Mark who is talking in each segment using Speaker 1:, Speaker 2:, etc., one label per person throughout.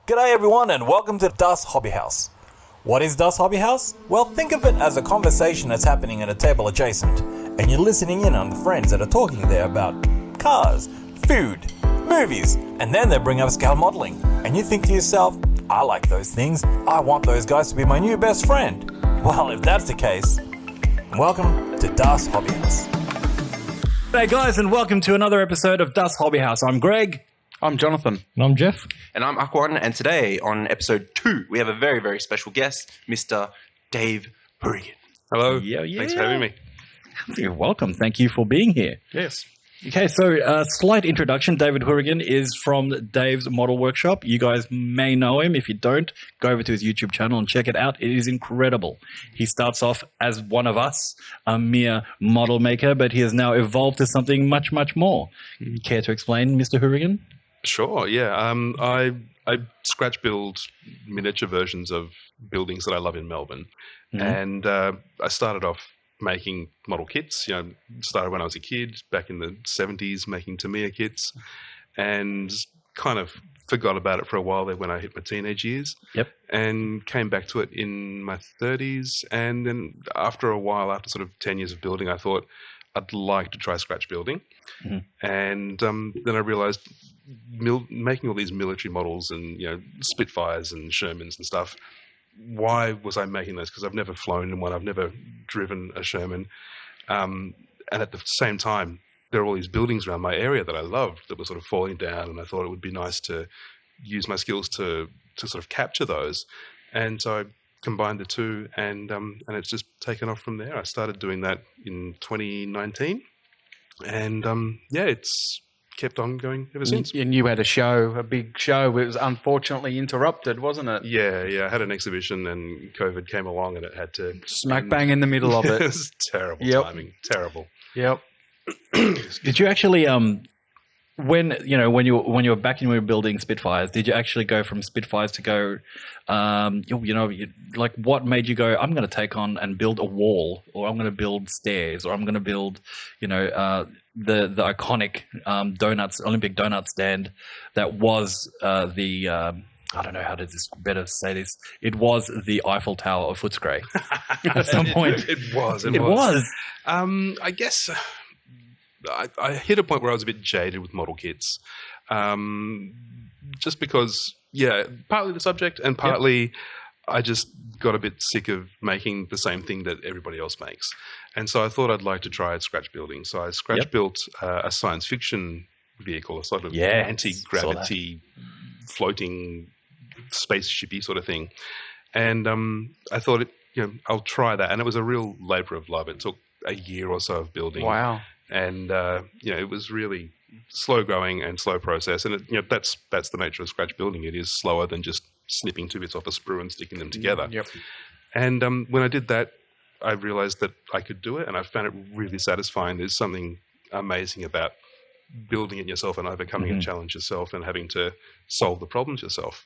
Speaker 1: G'day everyone and welcome to Das Hobby House. What is Das Hobby House? Well, think of it as a conversation that's happening at a table adjacent, and you're listening in on the friends that are talking there about cars, food, movies, and then they bring up scale modeling. And you think to yourself, I like those things, I want those guys to be my new best friend. Well, if that's the case, welcome to Das Hobby House. Hey guys, and welcome to another episode of Das Hobby House. I'm Greg.
Speaker 2: I'm Jonathan.
Speaker 3: And I'm Jeff.
Speaker 4: And I'm Akwan, and today on episode 2, we have a very, very special guest, Mr. Dave Hourigan.
Speaker 2: Hello.
Speaker 3: Yeah.
Speaker 2: Thanks for having me.
Speaker 3: You're welcome. Thank you for being here.
Speaker 2: Yes.
Speaker 3: Okay, so slight introduction. David Hourigan is from Dave's Model Workshop. You guys may know him. If you don't, go over to his YouTube channel and check it out. It is incredible. He starts off as one of us, a mere model maker, but he has now evolved to something much, much more. Care to explain, Mr. Hourigan?
Speaker 2: Sure, yeah. I scratch build miniature versions of buildings that I love in Melbourne. Mm-hmm. And I started off making model kits. Started when I was a kid, back in the 70s, making Tamiya kits, and kind of forgot about it for a while there when I hit my teenage years.
Speaker 3: Yep. And
Speaker 2: came back to it in my 30s. And then after a while, after sort of 10 years of building, I thought I'd like to try scratch building. Mm-hmm. And then I realized making all these military models and Spitfires and Shermans and stuff, why was I making those? Because I've never flown in one, I've never driven a Sherman, and at the same time there are all these buildings around my area that I loved that were sort of falling down, and I thought it would be nice to use my skills to sort of capture those. And so I combined the two, and it's just taken off from there. I started doing that in 2019, and it's kept on going ever since.
Speaker 5: And you had a big show. It was unfortunately interrupted, wasn't it?
Speaker 2: Yeah. I had an exhibition and COVID came along and it had to...
Speaker 5: Smack bang in the middle of it.
Speaker 2: It was terrible timing. Terrible.
Speaker 5: Yep.
Speaker 3: Did you actually... When you were back and you were building Spitfires, did you actually go from Spitfires to go, like what made you go, I'm going to take on and build a wall, or I'm going to build stairs, or I'm going to build, the iconic Olympic donut stand that was I don't know how to better say this. It was the Eiffel Tower of Footscray at some point.
Speaker 2: It was. I guess... I hit a point where I was a bit jaded with model kits, just because, partly the subject and partly I just got a bit sick of making the same thing that everybody else makes. And so I thought I'd like to try scratch building. So I built a science fiction vehicle, a sort of anti-gravity floating spaceshipy sort of thing. And I thought, I'll try that. And it was a real labor of love. It took a year or so of building.
Speaker 5: Wow.
Speaker 2: And it was really slow growing and slow process, and that's the nature of scratch building. It is slower than just snipping 2 bits off a sprue and sticking them together.
Speaker 5: Yep.
Speaker 2: And when I did that, I realized that I could do it, and I found it really satisfying. There's something amazing about building it yourself and overcoming a challenge yourself and having to solve the problems yourself.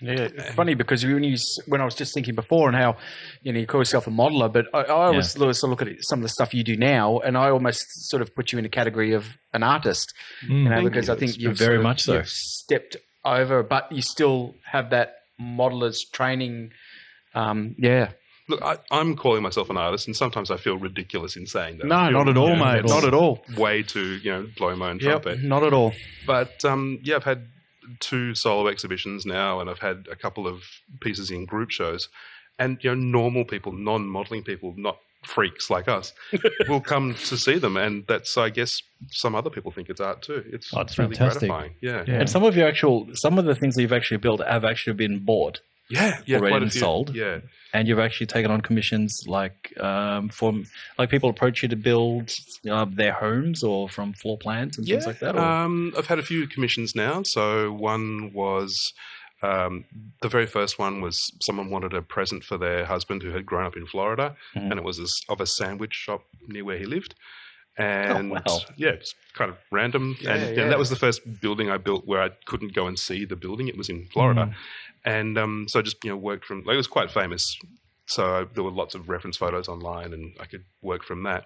Speaker 5: Yeah, it's funny because when I was just thinking before and how you call yourself a modeler, but I always sort of look at some of the stuff you do now, and I almost sort of put you in a category of an artist, because I think you've
Speaker 3: very much so
Speaker 5: you've stepped over, but you still have that modeler's training.
Speaker 2: Look, I'm calling myself an artist, and sometimes I feel ridiculous in saying that.
Speaker 5: No, not at all, mate. Not at all.
Speaker 2: Way to blow my own trumpet.
Speaker 5: Not at all.
Speaker 2: But I've had 2 solo exhibitions now, and I've had a couple of pieces in group shows, and normal people, non-modeling people, not freaks like us, will come to see them, and that's, I guess, some other people think it's art too. It's really
Speaker 3: fantastic.
Speaker 2: gratifying. Yeah.
Speaker 3: And some of the things that you've actually built have actually been bought. Already and sold.
Speaker 2: Yeah.
Speaker 3: And you've actually taken on commissions for people approach you to build their homes or from floor plans and things like that?
Speaker 2: I've had a few commissions now. So one was, the very first one was someone wanted a present for their husband who had grown up in Florida, and it was of a sandwich shop near where he lived. And it's kind of random. That was the first building I built where I couldn't go and see the building. It was in Florida. And so I just, worked from, it was quite famous. So there were lots of reference photos online and I could work from that.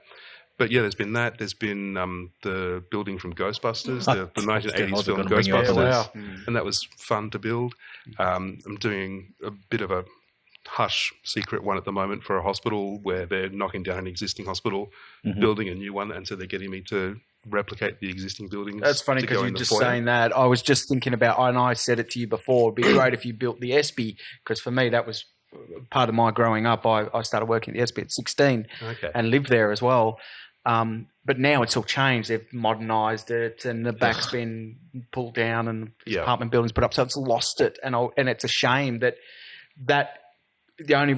Speaker 2: But yeah, there's been that. There's been the building from Ghostbusters, the 1980s
Speaker 3: was
Speaker 2: film
Speaker 3: gonna bring you up to
Speaker 2: Ghostbusters,
Speaker 5: that.
Speaker 2: and that was fun to build. I'm doing a bit of a hush secret one at the moment for a hospital where they're knocking down an existing hospital, building a new one, and so they're getting me to replicate the existing buildings.
Speaker 5: That's funny because you're just saying that. I was just thinking about, and I said it to you before, it'd be great if you built the SB, because for me that was part of my growing up. I started working at the SB at 16 and lived there as well. But now it's all changed. They've modernised it, and the back's been pulled down, and apartment buildings put up, so it's lost it. And it's a shame that the only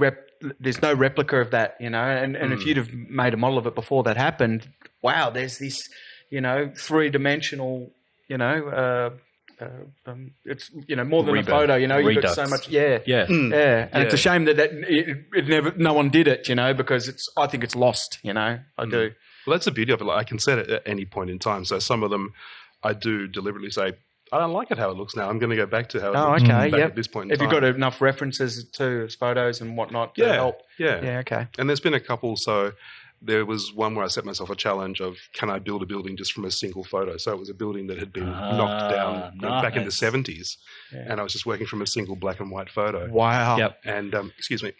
Speaker 5: there's no replica of that, you know. And if you'd have made a model of it before that happened, wow, there's this, you know, 3-dimensional, you know. It's, you know, more than a photo, you know. You've got so much, and it's a shame that it never, no one did it, you know, because I think it's lost, you know. I do.
Speaker 2: Well, that's the beauty of it. Like, I can set it at any point in time. So some of them, I do deliberately say, I don't like it how it looks now. I'm going to go back to how it looks back at this point in time.
Speaker 5: Have you got enough references to photos and whatnot to help?
Speaker 2: Yeah,
Speaker 5: okay.
Speaker 2: And there's been a couple. So there was one where I set myself a challenge of, can I build a building just from a single photo? So it was a building that had been knocked down back in the 70s. Yeah. And I was just working from a single black and white photo.
Speaker 5: Wow.
Speaker 3: Yep.
Speaker 2: And, excuse me.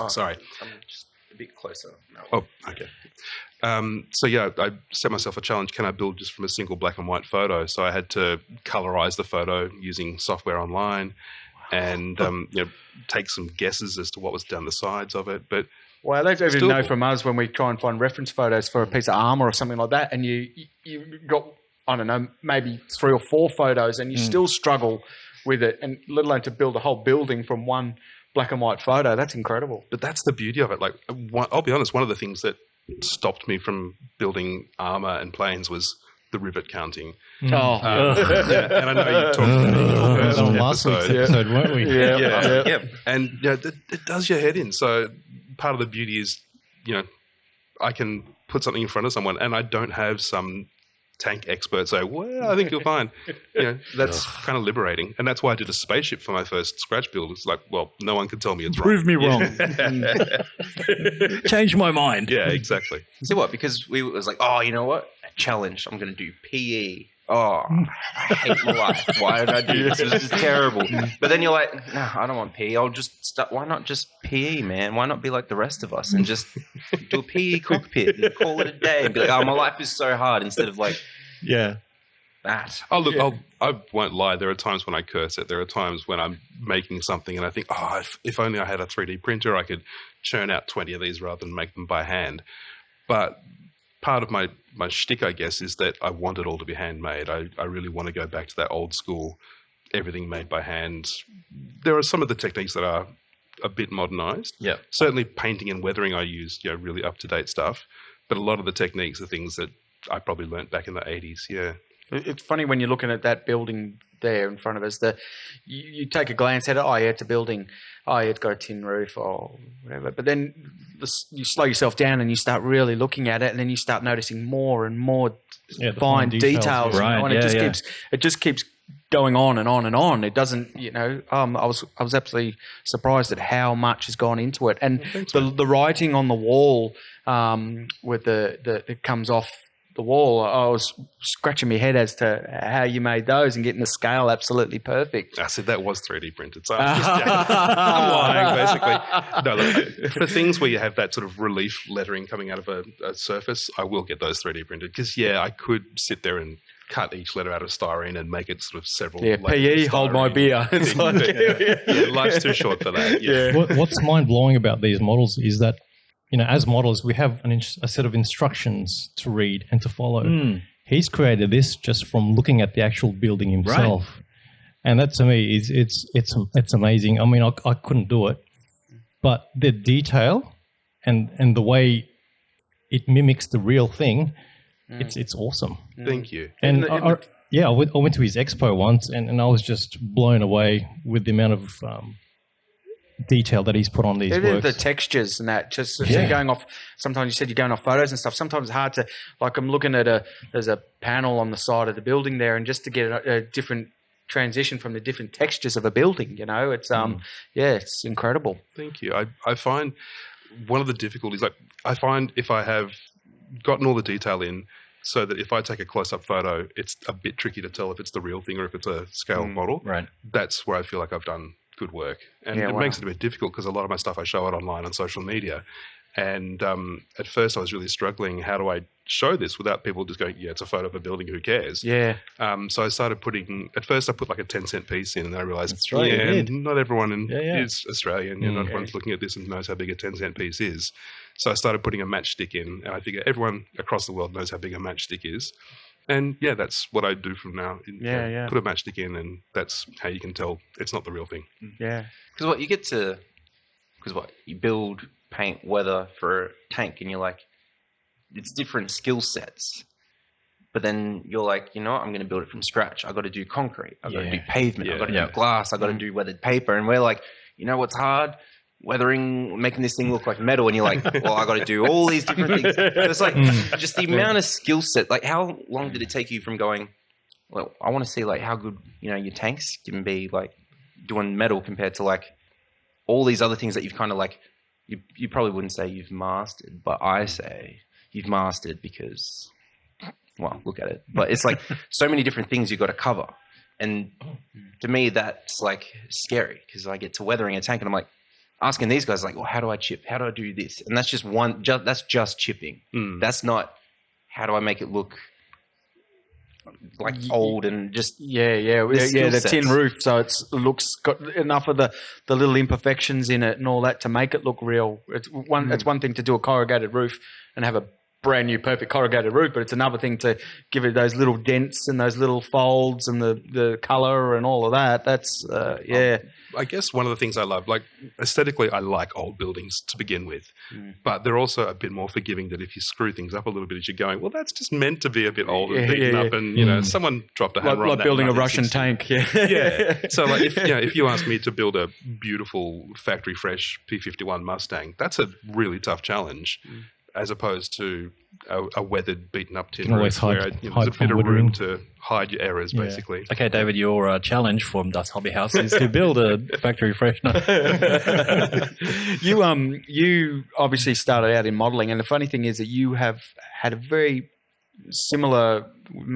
Speaker 2: Sorry.
Speaker 4: I'm just a bit closer. No.
Speaker 2: Oh, okay. So yeah, I set myself a challenge. Can I build just from a single black and white photo? So I had to colorize the photo using software online, and you know, take some guesses as to what was down the sides of it. But
Speaker 5: well, they even know from us when we try and find reference photos for a piece of armor or something like that, and you got, I don't know, maybe 3 or 4 photos, and you still struggle with it, and let alone to build a whole building from one black and white photo. That's incredible.
Speaker 2: But that's the beauty of it. Like, I'll be honest, one of the things that stopped me from building armor and planes was the rivet counting.
Speaker 3: Mm.
Speaker 2: And I know you talked about it in your first episode,
Speaker 3: weren't we?
Speaker 2: Yeah. And it does your head in. So part of the beauty is, you know, I can put something in front of someone, and I don't have some tank expert say, well, I think you'll find. You know, that's kind of liberating. And that's why I did a spaceship for my first scratch build. It's like, well, no one can tell me it's
Speaker 3: Prove
Speaker 2: right.
Speaker 3: me wrong. Change my mind.
Speaker 2: Yeah, exactly.
Speaker 4: See what? Because we was like, oh, you know what? A challenge. I'm going to do PE. Oh, I hate my life. Why did I do this? This is terrible. But then you're like, no, I don't want PE. I'll just start. Why not just PE, man? Why not be like the rest of us and just do a PE cockpit and call it a day and be like, oh, my life is so hard, instead of like, that.
Speaker 2: Oh, look, I won't lie. There are times when I curse it. There are times when I'm making something and I think, oh, if only I had a 3D printer, I could churn out 20 of these rather than make them by hand. But part of my shtick, I guess, is that I want it all to be handmade. I really want to go back to that old school, everything made by hand. There are some of the techniques that are a bit modernized.
Speaker 3: Yeah.
Speaker 2: Certainly painting and weathering, I use, you know, really up-to-date stuff. But a lot of the techniques are things that I probably learnt back in the 80s, yeah.
Speaker 5: It's funny when you're looking at that building there in front of us, that you take a glance at it, oh, yeah, it's a building. Oh, yeah, it's got a tin roof or whatever. But then you slow yourself down and you start really looking at it, and then you start noticing more and more fine details.
Speaker 3: Right.
Speaker 5: You know, and it just keeps going on and on and on. It doesn't, you know, I was absolutely surprised at how much has gone into it. And the writing on the wall with it comes off the wall, I was scratching my head as to how you made those and getting the scale absolutely perfect.
Speaker 2: I said that was 3D printed, so I'm just I'm lying, basically. No, look, for things where you have that sort of relief lettering coming out of a surface, I will get those 3D printed, because, I could sit there and cut each letter out of styrene and make it sort of several.
Speaker 5: Yeah, PE, hold my beer. It's like,
Speaker 2: life's too short for that. Yeah.
Speaker 6: What's mind-blowing about these models is that, you know, as modelers, we have a set of instructions to read and to follow. He's created this just from looking at the actual building himself, and that to me is it's amazing. I mean, I couldn't do it, but the detail and the way it mimics the real thing, it's awesome.
Speaker 2: Thank you.
Speaker 6: And I went to his expo once, and I was just blown away with the amount of detail that he's put on these works.
Speaker 5: The textures and that, just going off. Sometimes you said you're going off photos and stuff. Sometimes it's hard to, like, I'm looking at there's a panel on the side of the building there, and just to get a different transition from the different textures of a building, you know, it's it's incredible.
Speaker 2: Thank you. I find one of the difficulties, like, I find if I have gotten all the detail in so that if I take a close-up photo, it's a bit tricky to tell if it's the real thing or if it's a scale model.
Speaker 3: Right.
Speaker 2: That's where I feel like I've done good work. And it makes it a bit difficult because a lot of my stuff I show it online on social media. And at first I was really struggling. How do I show this without people just going, yeah, it's a photo of a building, who cares?
Speaker 5: Yeah.
Speaker 2: So I started at first I put like a 10-cent piece in, and then I realized,
Speaker 3: right,
Speaker 2: not everyone is Australian. Not everyone's looking at this and knows how big a 10-cent piece is. So I started putting a matchstick in, and I figure everyone across the world knows how big a matchstick is. And yeah, that's what I do from now. Put a matchstick in, and that's how you can tell it's not the real thing.
Speaker 5: Yeah.
Speaker 4: Because you build, paint, weather for a tank, and you're like, it's different skill sets. But then you're like, I'm going to build it from scratch. I got to do concrete. I got to do pavement. I got to do glass. I got to do weathered paper. And we're like, what's hard? Weathering, making this thing look like metal. And you're like, well, I got to do all these different things. So it's like just the amount of skill set. Like, how long did it take you from going, well, I want to see like how good, your tanks can be like doing metal compared to like all these other things that you've kind of like, you probably wouldn't say you've mastered, but I say you've mastered because, well, look at it. But it's like so many different things you've got to cover. And to me, that's like scary because I get to weathering a tank and I'm like asking these guys like, well, how do I chip? How do I do this? And that's just that's just chipping. That's not how do I make it look like old and just
Speaker 5: the tin roof, so it's got enough of the little imperfections in it and all that to make it look real. It's one thing to do a corrugated roof and have a brand new perfect corrugated roof, but it's another thing to give it those little dents and those little folds and the color and all of that. That's
Speaker 2: I guess one of the things I love, like aesthetically, I like old buildings to begin with, but they're also a bit more forgiving that if you screw things up a little bit, as you're going, well, that's just meant to be a bit old and beaten up, and someone dropped a hammer on that.
Speaker 5: Like building a Russian tank,
Speaker 2: So, like, if you ask me to build a beautiful factory fresh P51 Mustang, that's a really tough challenge. As opposed to a weathered, beaten up tin roof where there's a bit of room to hide your errors, basically.
Speaker 3: Okay, David, your challenge from Dust Hobby House is to build a factory fresh.
Speaker 5: You obviously started out in modelling, and the funny thing is that you have had a very similar.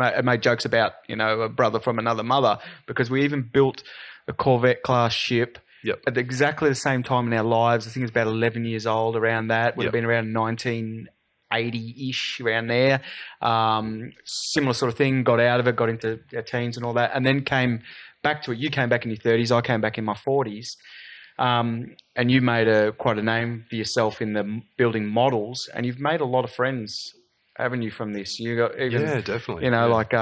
Speaker 5: I made jokes about a brother from another mother because we even built a Corvette class ship.
Speaker 2: Yep.
Speaker 5: At exactly the same time in our lives. I think it was about 11 years old around that. Would have been around 1980-ish, around there. Similar sort of thing, got out of it, got into our teens and all that, and then came back to it. You came back in your 30s. I came back in my 40s. And you made quite a name for yourself in the building models, and you've made a lot of friends, haven't you, from this? You got even,
Speaker 2: definitely.
Speaker 5: Like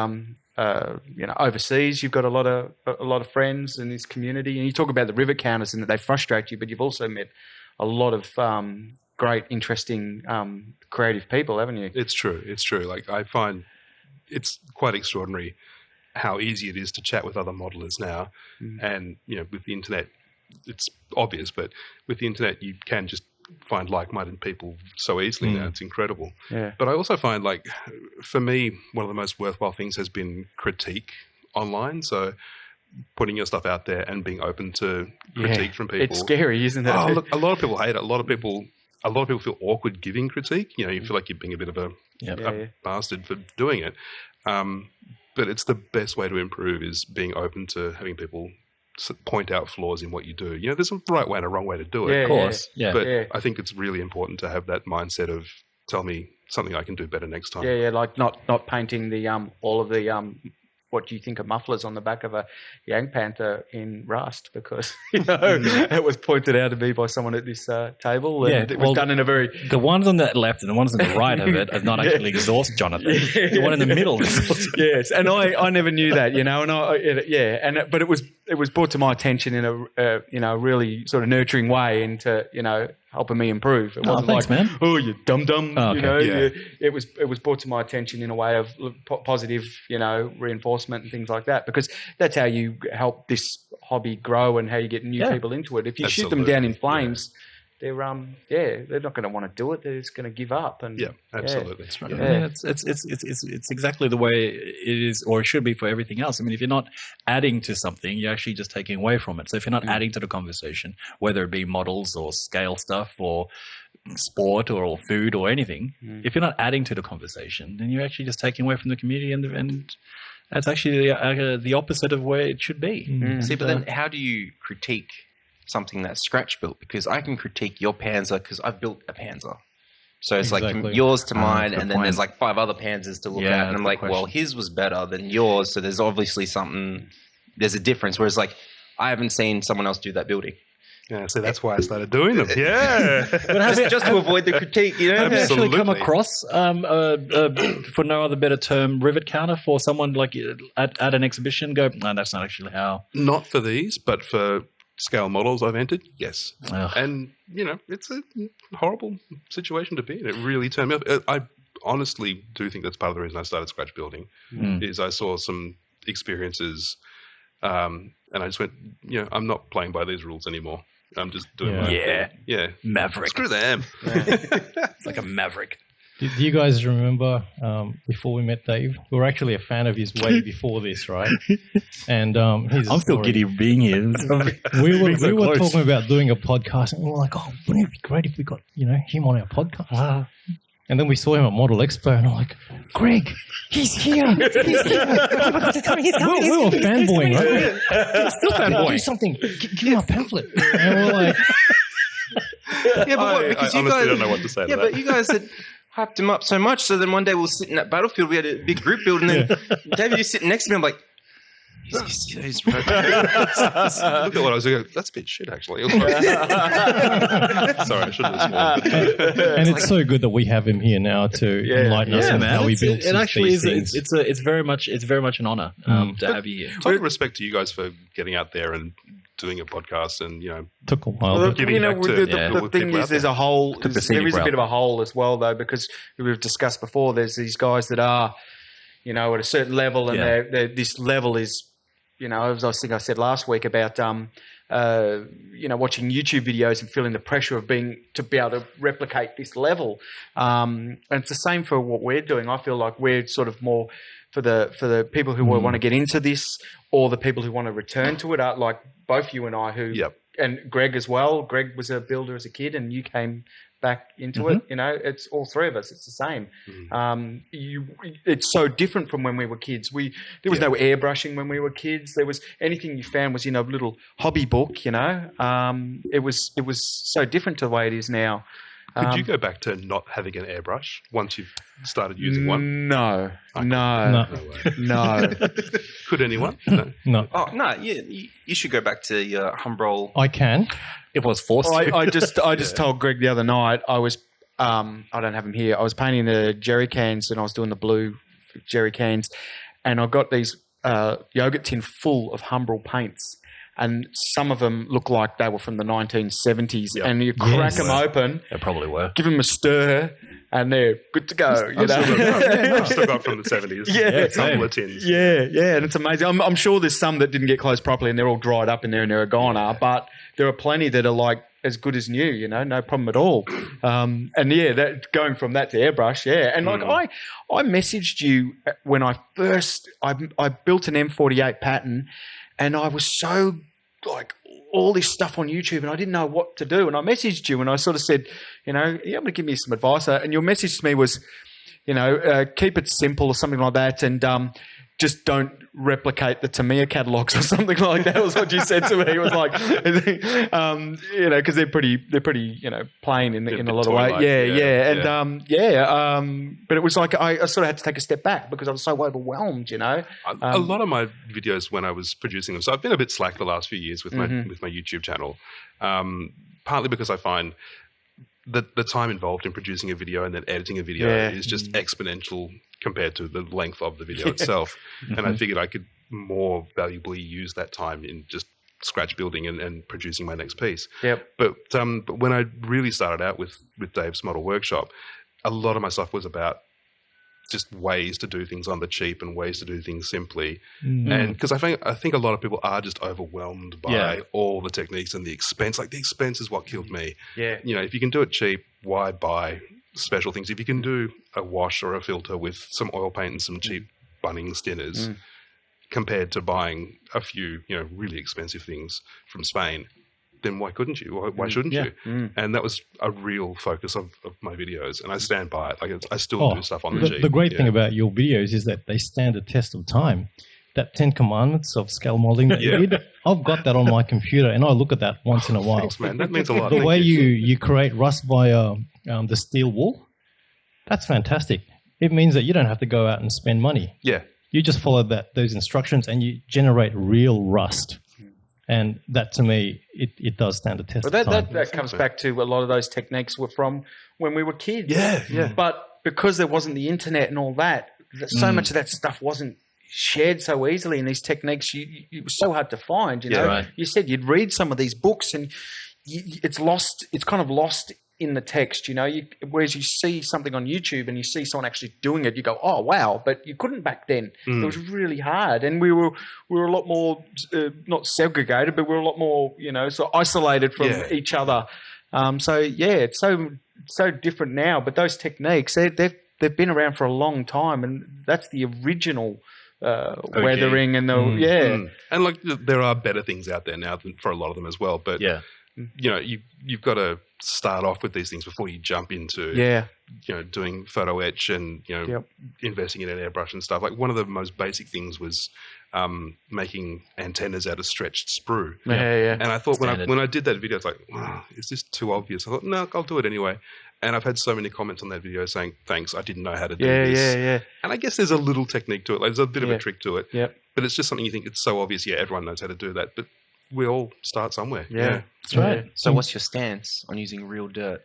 Speaker 5: overseas, you've got a lot of friends in this community, and you talk about the rivet counters and that they frustrate you, but you've also met a lot of great, interesting, creative people, haven't you?
Speaker 2: It's true. Like, I find it's quite extraordinary how easy it is to chat with other modelers now, and with the internet, it's obvious, but with the internet, you can just find like-minded people so easily now. It's incredible.
Speaker 5: Yeah.
Speaker 2: But I also find, like, for me, one of the most worthwhile things has been critique online. So putting your stuff out there and being open to critique from people.
Speaker 5: It's scary, isn't it?
Speaker 2: Oh, look, a lot of people hate it. A lot of people feel awkward giving critique. You feel like you're being a bit of a bastard for doing it. But it's the best way to improve is being open to having people point out flaws in what you do. There's a right way and a wrong way to do it.
Speaker 3: Of course. Yeah.
Speaker 2: But I think it's really important to have that mindset of tell me something I can do better next time.
Speaker 5: Yeah, like not painting the all of the what do you think of mufflers on the back of a Yang Panther in rust, because it was pointed out to me by someone at this table, and it was done in a very...
Speaker 3: The ones on the left and the ones on the right of it are not actually exhaust, Jonathan. The one in the middle.
Speaker 5: Yes, and I never knew that, but it was brought to my attention in a really sort of nurturing way into helping me improve. It wasn't
Speaker 3: thanks, man.
Speaker 5: Oh, you dum-dum.
Speaker 3: Okay.
Speaker 5: It was brought to my attention in a way of positive, reinforcement and things like that, because that's how you help this hobby grow and how you get new people into it. If you shoot them down in flames, they're not going to want to do it. They're just going to give up. And
Speaker 2: absolutely.
Speaker 3: That's right. Yeah. It's exactly the way it is, or it should be, for everything else. I mean, if you're not adding to something, you're actually just taking away from it. So if you're not adding to the conversation, whether it be models or scale stuff or sport or food or anything, if you're not adding to the conversation, then you're actually just taking away from the community, and that's actually the opposite of where it should be.
Speaker 4: See, but then how do you critique something that's scratch built? Because I can critique your Panzer because I've built a Panzer. So it's like yours to mine, and then there's like 5 other Panzers to look at. And I'm like, well, his was better than yours. So there's obviously there's a difference. Whereas like, I haven't seen someone else do that building.
Speaker 2: Yeah, so that's why I started doing them. Yeah.
Speaker 3: But
Speaker 4: just to avoid the critique, you know?
Speaker 3: Have you actually come
Speaker 2: Absolutely.
Speaker 3: across, for no other better term, rivet counter for someone like at an exhibition? Go, no, that's not actually how.
Speaker 2: Not for these, but for scale models I've entered, yes.
Speaker 3: Ugh.
Speaker 2: And, it's a horrible situation to be in. It really turned me off. I honestly do think that's part of the reason I started scratch building, is I saw some experiences and I just went, I'm not playing by these rules anymore. I'm just doing my thing. Yeah.
Speaker 3: Maverick.
Speaker 2: Screw them.
Speaker 3: It's like a maverick.
Speaker 6: Do you guys remember before we met Dave? We were actually a fan of his way before this, right? And
Speaker 3: I'm still giddy being here.
Speaker 6: We were
Speaker 3: close.
Speaker 6: talking about doing a podcast, and we were like, "Oh, wouldn't it be great if we got him on our podcast?" And then we saw him at Model Expo, and I'm like, "Greg, he's here! He's here! We were fanboying, right?
Speaker 3: Still
Speaker 6: Do
Speaker 3: fanboy.
Speaker 6: something! Give him a pamphlet!" And we're like,
Speaker 4: Yeah, but what? Because
Speaker 2: I
Speaker 4: you
Speaker 2: honestly
Speaker 4: guys,
Speaker 2: don't know what to say to that.
Speaker 4: but you guys had hyped him up so much. So then one day we'll sit in that battlefield. We had a big group build, and then David, you're sitting next to me. I'm like, he's
Speaker 2: Look at what I was doing. That's a bit shit, actually. Sorry, I shouldn't have sworn.
Speaker 6: and it's so good that we have him here now to enlighten us on how we build
Speaker 3: It actually
Speaker 6: these
Speaker 3: is.
Speaker 6: things.
Speaker 3: It's very much an honor to have you here.
Speaker 2: Total respect to you guys for getting out there and doing a podcast and,
Speaker 6: Took a while.
Speaker 5: Well,
Speaker 6: but
Speaker 2: giving back to
Speaker 5: the thing
Speaker 2: people
Speaker 5: is,
Speaker 2: out
Speaker 5: there's
Speaker 2: there.
Speaker 5: a hole.
Speaker 3: the
Speaker 5: There
Speaker 3: scenic
Speaker 5: is a
Speaker 3: route.
Speaker 5: bit of a hole as well, though, because we've discussed before. There's these guys that are, at a certain level, and this level is, as I think I said last week about, watching YouTube videos and feeling the pressure of to be able to replicate this level. And it's the same for what we're doing. I feel like we're sort of more for the people who want to get into this, or the people who want to return to it, like both you and I, and Greg as well. Greg was a builder as a kid, and you came back into it. It's all three of us. It's the same. It's so different from when we were kids. There was no airbrushing when we were kids. There was anything you found was in a little hobby book. It was so different to the way it is now.
Speaker 2: Could you go back to not having an airbrush once you've started using one?
Speaker 5: No.
Speaker 2: No way. Could anyone? No.
Speaker 6: No,
Speaker 4: Oh no! You should go back to your Humbrol.
Speaker 6: I can.
Speaker 3: It was forced.
Speaker 5: I just told Greg the other night I was I don't have him here. I was painting the jerry cans and I was doing the blue jerry cans, and I got these yogurt tin full of Humbrol paints, and some of them look like they were from the 1970s.
Speaker 2: Yep.
Speaker 5: And you crack them open,
Speaker 3: They probably were.
Speaker 5: give them a stir, and they're good to go.
Speaker 2: I've still got from the 70s.
Speaker 5: Yeah.
Speaker 2: Couple of tins.
Speaker 5: Yeah, and it's amazing. I'm sure there's some that didn't get closed properly and they're all dried up in there and they're a goner, but there are plenty that are like as good as new, no problem at all. And that going from that to airbrush, and like I messaged you when I first I built an M48 pattern, and I was so like all this stuff on YouTube and I didn't know what to do, and I messaged you and I sort of said, you able to give me some advice? And your message to me was, keep it simple or something like that, and just don't replicate the Tamiya catalogs or something like that was what you said to me. It was like, because they're pretty, plain in a lot of ways. But it was like I sort of had to take a step back because I was so overwhelmed.
Speaker 2: A lot of my videos when I was producing them, so I've been a bit slack the last few years with my YouTube channel, partly because I find that the time involved in producing a video and then editing a video is just exponential compared to the length of the video itself. And I figured I could more valuably use that time in just scratch building and producing my next piece.
Speaker 5: Yep.
Speaker 2: But when I really started out with Dave's Model Workshop, a lot of my stuff was about just ways to do things on the cheap and ways to do things simply. And because I think a lot of people are just overwhelmed by all the techniques and the expense. Like the expense is what killed me.
Speaker 5: Yeah.
Speaker 2: If you can do it cheap, why buy special things? If you can do a wash or a filter with some oil paint and some cheap Bunnings thinners compared to buying a few, really expensive things from Spain, then why couldn't you? Why shouldn't you? And that was a real focus of my videos, and I stand by it. Like I still do stuff on the Jeep.
Speaker 6: The great thing about your videos is that they stand the test of time. That 10 Commandments of scale modeling that you did, I've got that on my computer, and I look at that once in a while.
Speaker 2: Thanks, man. That means a lot.
Speaker 6: The way you create rust via the steel wool, that's fantastic. It means that you don't have to go out and spend money.
Speaker 2: Yeah.
Speaker 6: You just follow those instructions and you generate real rust. And that, to me, it does stand the test of time.
Speaker 5: That comes back to a lot of those techniques were from when we were kids.
Speaker 2: Yeah.
Speaker 5: But because there wasn't the internet and all that, so much of that stuff wasn't shared so easily, and these techniques it was so hard to find. You know, you said you'd read some of these books and it's lost. It's kind of lost in the text. You know, whereas you see something on YouTube and you see someone actually doing it, you go, "Oh wow!" But you couldn't back then. It was really hard, and we were a lot more not segregated, but we were a lot more so isolated from each other. It's so different now. But those techniques, they've been around for a long time, and that's the original. Weathering and
Speaker 2: and like there are better things out there now for a lot of them as well, but you've got to start off with these things before you jump into doing photo etch and investing in an airbrush and stuff. Like one of the most basic things was making antennas out of stretched sprue. And I thought when I did that video, it's like, is this too obvious? I thought, no, I'll do it anyway. And I've had so many comments on that video saying, thanks, I didn't know how to do this. And I guess there's a little technique to it. Like, there's a bit of a trick to it. But it's just something you think it's so obvious. Yeah, everyone knows how to do that. But we all start somewhere.
Speaker 3: That's right.
Speaker 4: So what's your stance on using real dirt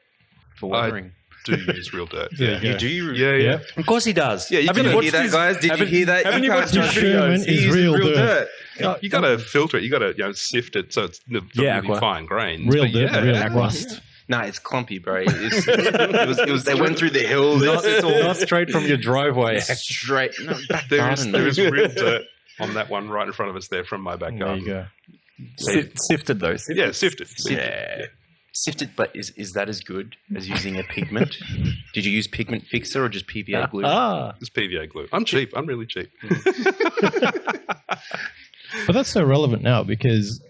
Speaker 4: for weathering?
Speaker 2: Do use real dirt.
Speaker 4: You do?
Speaker 2: Yeah.
Speaker 5: Of course he does.
Speaker 4: Yeah, you didn't hear that, guys? Did you hear that?
Speaker 5: Haven't you watched his
Speaker 6: videos?
Speaker 4: He uses real dirt.
Speaker 2: You got to filter it. You got to sift it so it's really fine grains.
Speaker 6: Real dirt, real rust.
Speaker 4: Nah, it's clumpy, bro. It was. They went through the hills.
Speaker 3: Not straight from your driveway.
Speaker 4: Straight. No, back
Speaker 2: there is real dirt on that one right in front of us there from my back garden.
Speaker 6: There you go.
Speaker 3: Sifted though.
Speaker 2: Yeah, sifted.
Speaker 4: Yeah. Sifted, but is that as good as using a pigment? Did you use pigment fixer or just PVA glue?
Speaker 2: It's PVA glue. I'm cheap. I'm really cheap.
Speaker 6: But that's so relevant now because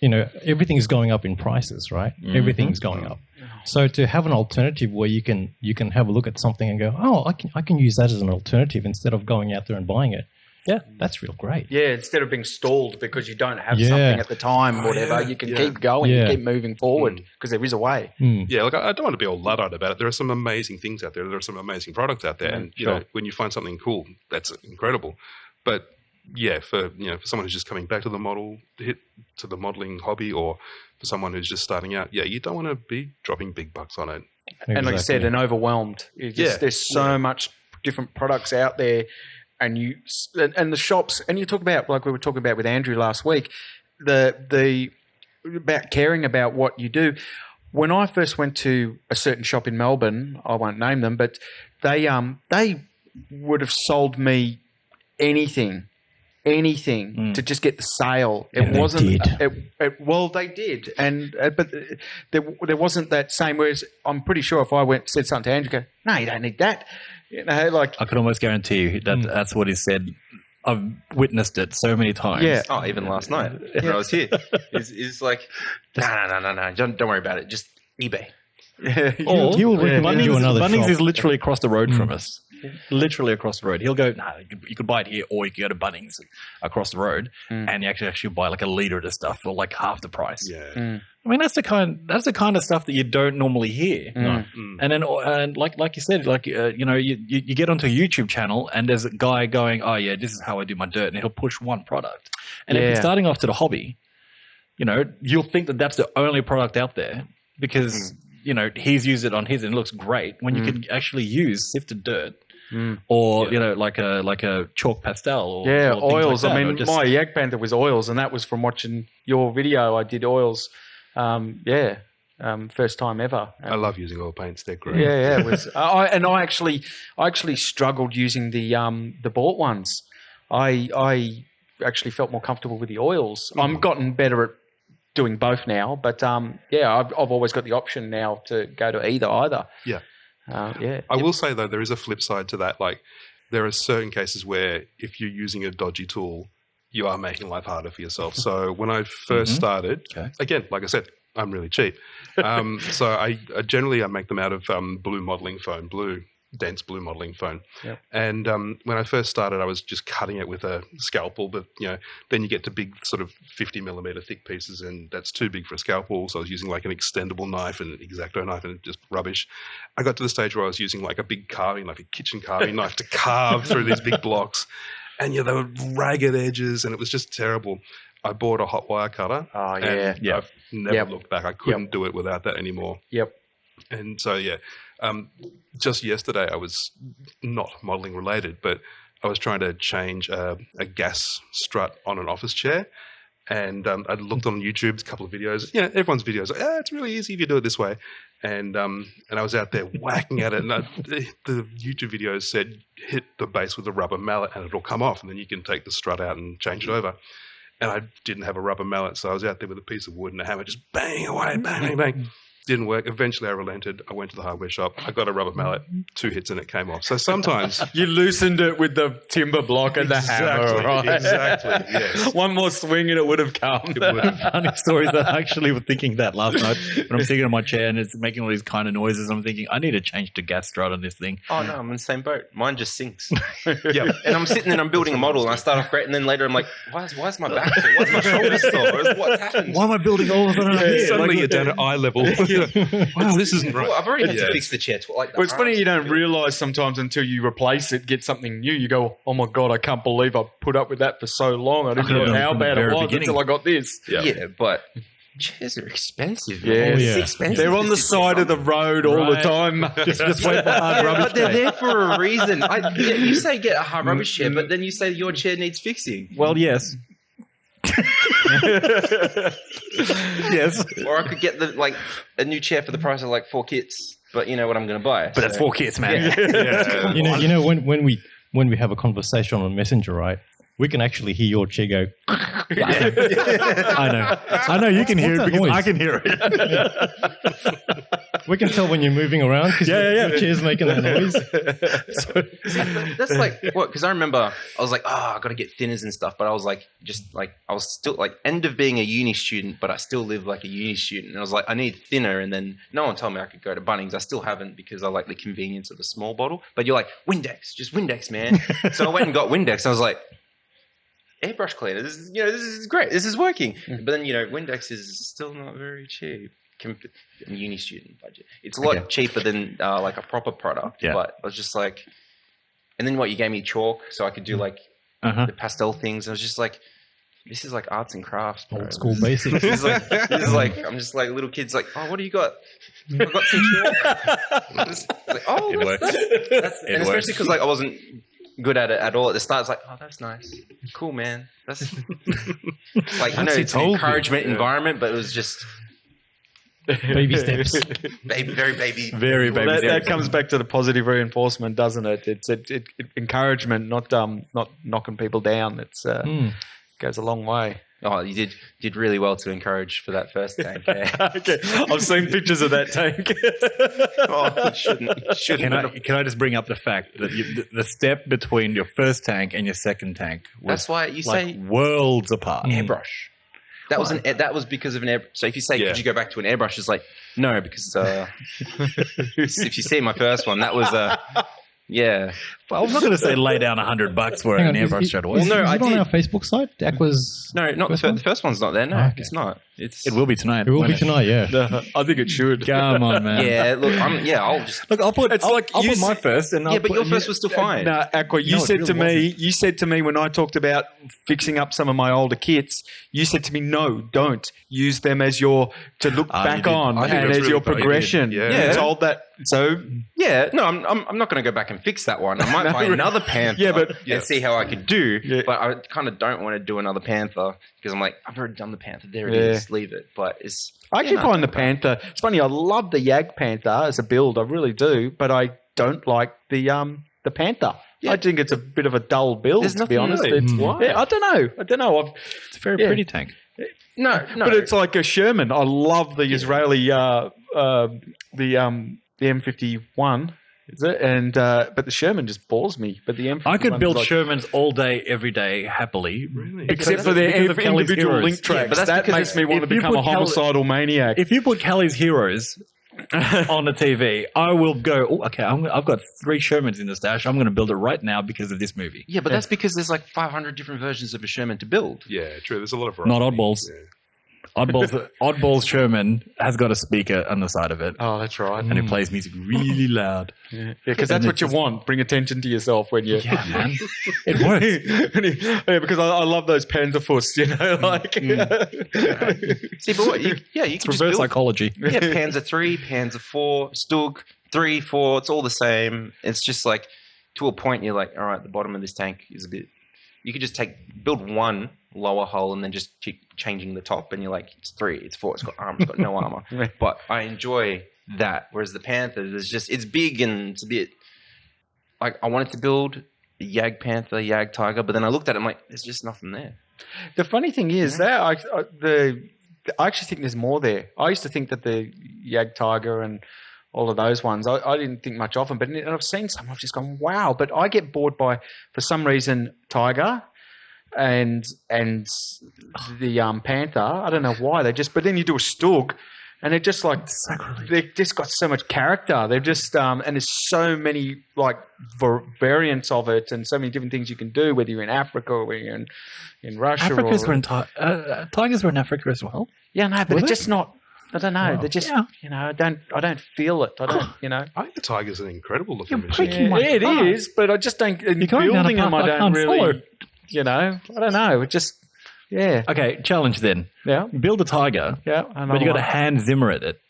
Speaker 6: everything's going up in prices, right? Everything's going up. So to have an alternative where you can have a look at something and go, oh, I can use that as an alternative instead of going out there and buying it. Yeah, that's real great.
Speaker 5: Yeah, instead of being stalled because you don't have something at the time or whatever, you can keep going and keep moving forward because there is a way.
Speaker 2: Yeah, like I don't want to be all Luddite about it. There are some amazing things out there. There are some amazing products out there. And, when you find something cool, that's incredible. But yeah, for someone who's just coming back to the modeling hobby, or for someone who's just starting out, you don't want to be dropping big bucks on it.
Speaker 5: Exactly. And like I said, and overwhelmed. There's so much different products out there, and the shops, and you talk about, like we were talking about with Andrew last week, the about caring about what you do. When I first went to a certain shop in Melbourne, I won't name them, but they would have sold me anything to just get the sale. It wasn't. Well, they did, and but there wasn't that same. Whereas I'm pretty sure if I said something to Andrew, go, no, you don't need that. Like
Speaker 3: I can almost guarantee you that's what he said. I've witnessed it so many times.
Speaker 5: Yeah.
Speaker 4: Oh, even last night when I was here, it's like, no, don't worry about it. Just eBay.
Speaker 3: Or
Speaker 6: he will recommend you another
Speaker 3: Bunnings
Speaker 6: shop.
Speaker 3: is literally across the road from us. Literally across the road. He'll go, you could buy it here, or you could go to Bunnings across the road, and you actually buy like a litre of stuff for like half the price.
Speaker 2: Yeah.
Speaker 3: I mean, that's the kind of stuff that you don't normally hear. And then, like you said, like you get onto a YouTube channel and there's a guy going, oh yeah, this is how I do my dirt, and he'll push one product. And if you're starting off to the hobby, you'll think that that's the only product out there because he's used it on his and it looks great. When you can actually use sifted dirt. Or like a chalk pastel, or
Speaker 5: oils.
Speaker 3: Like
Speaker 5: I mean, my Yak Panther was oils, and that was from watching your video. I did oils, first time ever.
Speaker 2: I love using oil paints; they're great.
Speaker 5: Yeah, it was. I actually struggled using the bought ones. I actually felt more comfortable with the oils. I've gotten better at doing both now, but I've always got the option now to go to either.
Speaker 2: Yeah. I will say though, there is a flip side to that. Like, there are certain cases where if you're using a dodgy tool, you are making life harder for yourself. So when I first started, again, like I said, I'm really cheap. So I generally make them out of blue modeling foam, dense blue modeling foam.
Speaker 5: Yep.
Speaker 2: And when I first started, I was just cutting it with a scalpel, but then you get to big sort of 50 millimeter thick pieces, and that's too big for a scalpel. So I was using like an extendable knife and an X-Acto knife, and just rubbish. I got to the stage where I was using like a big carving knife, a kitchen carving knife, to carve through these big blocks, and they were ragged edges, and it was just terrible. I bought a hot wire cutter.
Speaker 5: Oh, yeah.
Speaker 2: And I've never looked back. I couldn't do it without that anymore.
Speaker 5: Yep.
Speaker 2: And so, just yesterday I was not modeling related, but I was trying to change a gas strut on an office chair. And I looked on YouTube, a couple of videos. Everyone's videos like, it's really easy if you do it this way. And I was out there whacking at it. And the YouTube videos said, hit the base with a rubber mallet and it'll come off. And then you can take the strut out and change it over. And I didn't have a rubber mallet, so I was out there with a piece of wood and a hammer, just bang away, bang, bang, bang. Didn't work. Eventually, I relented. I went to the hardware shop. I got a rubber mallet. 2 hits and it came off. So sometimes
Speaker 5: You loosened it with the timber block and the hammer, right?
Speaker 2: Exactly. Yes.
Speaker 5: One more swing and it would have come.
Speaker 2: It would have.
Speaker 3: Funny story that I actually was thinking that last night when I'm sitting in my chair and it's making all these kind of noises. I'm thinking, I need to change to gas strut on this thing.
Speaker 4: Oh no, I'm in the same boat. Mine just sinks.
Speaker 2: Yeah.
Speaker 4: And I'm sitting there and I'm building a model and I start off great and then later I'm like, why is my back sore? Why is my shoulder sore? What's happened?
Speaker 3: Why am I building all of it up here?
Speaker 2: Suddenly you're down at eye level. Wow, this isn't right.
Speaker 4: Well, I've already had to fix the chair.
Speaker 5: Well, it's funny you don't realise sometimes until you replace it, get something new. You go, oh my God, I can't believe I put up with that for so long. I didn't know how bad it was until I got this.
Speaker 4: Yeah, but chairs are expensive.
Speaker 5: Yeah.
Speaker 4: Man.
Speaker 6: Oh, yeah.
Speaker 4: It's expensive.
Speaker 5: They're on the side of the road all the time.
Speaker 3: Just wait for hard rubbish
Speaker 4: But they're
Speaker 3: day.
Speaker 4: there for a reason. You say get a hard rubbish chair, but then you say your chair needs fixing.
Speaker 3: Well, yes. Yes.
Speaker 4: Or I could get a new chair for the price of like 4 kits. But you know what I'm going to buy.
Speaker 3: But that's 4 kits, man.
Speaker 2: Yeah.
Speaker 6: You know when we have a conversation on Messenger, right? We can actually hear your chair go.
Speaker 3: I know. You can hear it
Speaker 6: that
Speaker 3: because
Speaker 6: noise?
Speaker 3: I can hear it.
Speaker 6: We can tell when you're moving around because your chair's making that noise.
Speaker 4: That's like what? Because I remember I was like, I got to get thinners and stuff. But I was like, I was still like end of being a uni student, but I still live like a uni student. And I was like, I need thinner. And then no one told me I could go to Bunnings. I still haven't because I like the convenience of a small bottle. But you're like, Windex, just Windex, man. So I went and got Windex. And I was like, airbrush cleaner. This is great. This is working. But then Windex is still not very cheap. Uni student budget. It's a lot cheaper than like a proper product.
Speaker 3: Yeah.
Speaker 4: But I was just like, and then you gave me chalk so I could do like the pastel things. I was just like, this is like arts and crafts, bro.
Speaker 6: Old school basics.
Speaker 4: This is like I'm just like little kids like, what do you got? I got some chalk. That's and especially because I wasn't good at it at all at the start. It's like, that's nice, cool, man. That's like it's an encouragement environment, but it was just.
Speaker 6: Baby steps.
Speaker 4: Very baby.
Speaker 3: Very baby.
Speaker 5: That comes back to the positive reinforcement, doesn't it? It's encouragement, not knocking people down. It's goes a long way.
Speaker 4: Oh, you did really well to encourage for that first tank. Yeah.
Speaker 5: Okay, I've seen pictures of that tank.
Speaker 4: Shouldn't.
Speaker 3: Can I just bring up the fact that the step between your first tank and your second tank was
Speaker 4: That's why you
Speaker 3: like
Speaker 4: say
Speaker 3: worlds apart.
Speaker 4: airbrush. That was because of an airbrush. So if you say, could you go back to an airbrush? It's like, no, because if you see my first one, that was yeah.
Speaker 3: Well, I'm not going to say lay down $100 for an airbrush straight away.
Speaker 6: Is
Speaker 4: no,
Speaker 6: it
Speaker 4: I
Speaker 6: on
Speaker 4: did.
Speaker 6: our Facebook site? Aqua's
Speaker 4: No, not the first one's not there. No,
Speaker 6: Okay.
Speaker 4: it's not.
Speaker 3: It will be tonight.
Speaker 6: It will
Speaker 3: won't
Speaker 6: be tonight, yeah.
Speaker 5: I think it should.
Speaker 3: Come on, man.
Speaker 4: Yeah, look, I'll just.
Speaker 3: Look, I'll put.
Speaker 5: It's
Speaker 3: I'll,
Speaker 5: like
Speaker 3: I'll
Speaker 5: you
Speaker 3: put my
Speaker 5: said-
Speaker 3: first, and I'll
Speaker 4: Yeah, but
Speaker 3: put,
Speaker 4: your first was still fine.
Speaker 5: No, Aqua, you
Speaker 3: No, it
Speaker 5: said
Speaker 3: really
Speaker 5: to me,
Speaker 3: wasn't.
Speaker 5: you said to me when I talked about fixing up some of my older kits, you said to me, no, don't use them as to look back
Speaker 3: you did.
Speaker 5: on
Speaker 2: I think
Speaker 5: and
Speaker 2: that's
Speaker 5: as
Speaker 2: really
Speaker 5: your
Speaker 2: brave.
Speaker 5: progression.
Speaker 2: Yeah.
Speaker 5: You told that. So
Speaker 4: Yeah, no, I'm not going to go back and fix that one. I might buy another Panther
Speaker 5: Yeah, but-
Speaker 4: and see how I could do.
Speaker 5: Yeah.
Speaker 4: But I kind of don't want to do another Panther because I'm like, I've already done the Panther. There it
Speaker 5: Yeah.
Speaker 4: is. Leave it. But it's.
Speaker 5: I actually find the Panther. It's funny. I love the Yag Panther as a build. I really do, but I don't like the Panther.
Speaker 4: Yeah.
Speaker 5: I think it's a bit of a dull build.
Speaker 4: There's
Speaker 5: to be
Speaker 4: nothing
Speaker 5: honest,
Speaker 4: really-
Speaker 5: It's-
Speaker 4: Why?
Speaker 5: yeah, I don't know.
Speaker 3: it's a very
Speaker 5: Yeah.
Speaker 3: pretty tank.
Speaker 4: No.
Speaker 5: But it's like a Sherman. I love the Israeli the M51. Is it? And but the Sherman just bores me. But the M51
Speaker 3: I could build
Speaker 5: like,
Speaker 3: Shermans all day, every day, happily.
Speaker 2: Really?
Speaker 5: except for their
Speaker 3: because of Kelly's
Speaker 5: individual
Speaker 3: heroes.
Speaker 5: link tracks.
Speaker 4: but that's
Speaker 5: that
Speaker 4: because
Speaker 5: makes me want to
Speaker 3: if you
Speaker 5: become a
Speaker 3: put Kelly-
Speaker 5: homicidal maniac.
Speaker 3: If you put Kelly's Heroes on the TV, I will go, oh, okay, I've got 3 Shermans in the stash. I'm going to build it right now because of this movie.
Speaker 4: Yeah, but that's because there's like 500 different versions of a Sherman to build.
Speaker 2: Yeah, true. There's a lot of variety.
Speaker 3: Not oddballs.
Speaker 2: Yeah.
Speaker 3: Oddballs Sherman has got a speaker on the side of it,
Speaker 5: Oh, that's right.
Speaker 3: and it plays music really loud.
Speaker 5: Yeah, because that's
Speaker 3: And
Speaker 5: what you
Speaker 3: it's-
Speaker 5: want. Bring attention to yourself when you.
Speaker 3: Yeah, man. It works.
Speaker 5: Yeah, because I love those Panzerfuss, you know, like.
Speaker 4: See, but what? You
Speaker 3: It's
Speaker 4: can just
Speaker 3: reverse
Speaker 4: build.
Speaker 3: psychology.
Speaker 4: Yeah, Panzer 3, Panzer 4, Stug, 3, 4, it's all the same. It's just like, to a point, you're like, all right, the bottom of this tank is a bit... You could just build one lower hull and then just keep changing the top, and you're like, it's 3, it's 4, it's got armor, it's got no armor. But I enjoy that, whereas the Panther, it's big and it's a bit... Like, I wanted to build a Yag Panther, Yag Tiger, but then I looked at it, I'm like, there's just nothing there.
Speaker 5: The funny thing is that I actually think there's more there. I used to think that the Yag Tiger and all of those ones, I didn't think much of them, but I've seen some, I've just gone, wow. But I get bored by, for some reason, Tiger and the Panther. I don't know why. But then you do a Stug, and they're just like, they've just got so much character. They've just, and there's so many like variants of it, and so many different things you can do, whether you're in Africa or whether you're in Russia.
Speaker 3: Tigers were in Africa as well.
Speaker 5: Yeah, no, but
Speaker 3: Were
Speaker 5: it's
Speaker 3: they?
Speaker 5: just not. I don't know.
Speaker 6: Wow.
Speaker 5: They're just,
Speaker 3: Yeah.
Speaker 5: you know, I don't feel it. I don't, you know.
Speaker 2: I think the Tiger's an incredible looking
Speaker 3: You're
Speaker 2: machine.
Speaker 3: breaking my
Speaker 5: It
Speaker 3: heart.
Speaker 5: is, but I just don't. In
Speaker 3: You're going down a
Speaker 5: building them,
Speaker 3: path
Speaker 5: I
Speaker 3: I
Speaker 5: don't
Speaker 3: can't
Speaker 5: really.
Speaker 3: follow.
Speaker 5: You know, I don't know. It just, yeah,
Speaker 3: Okay, challenge then.
Speaker 5: yeah,
Speaker 3: Build a tiger,
Speaker 5: yeah.
Speaker 3: but you got to Hans Zimmer it.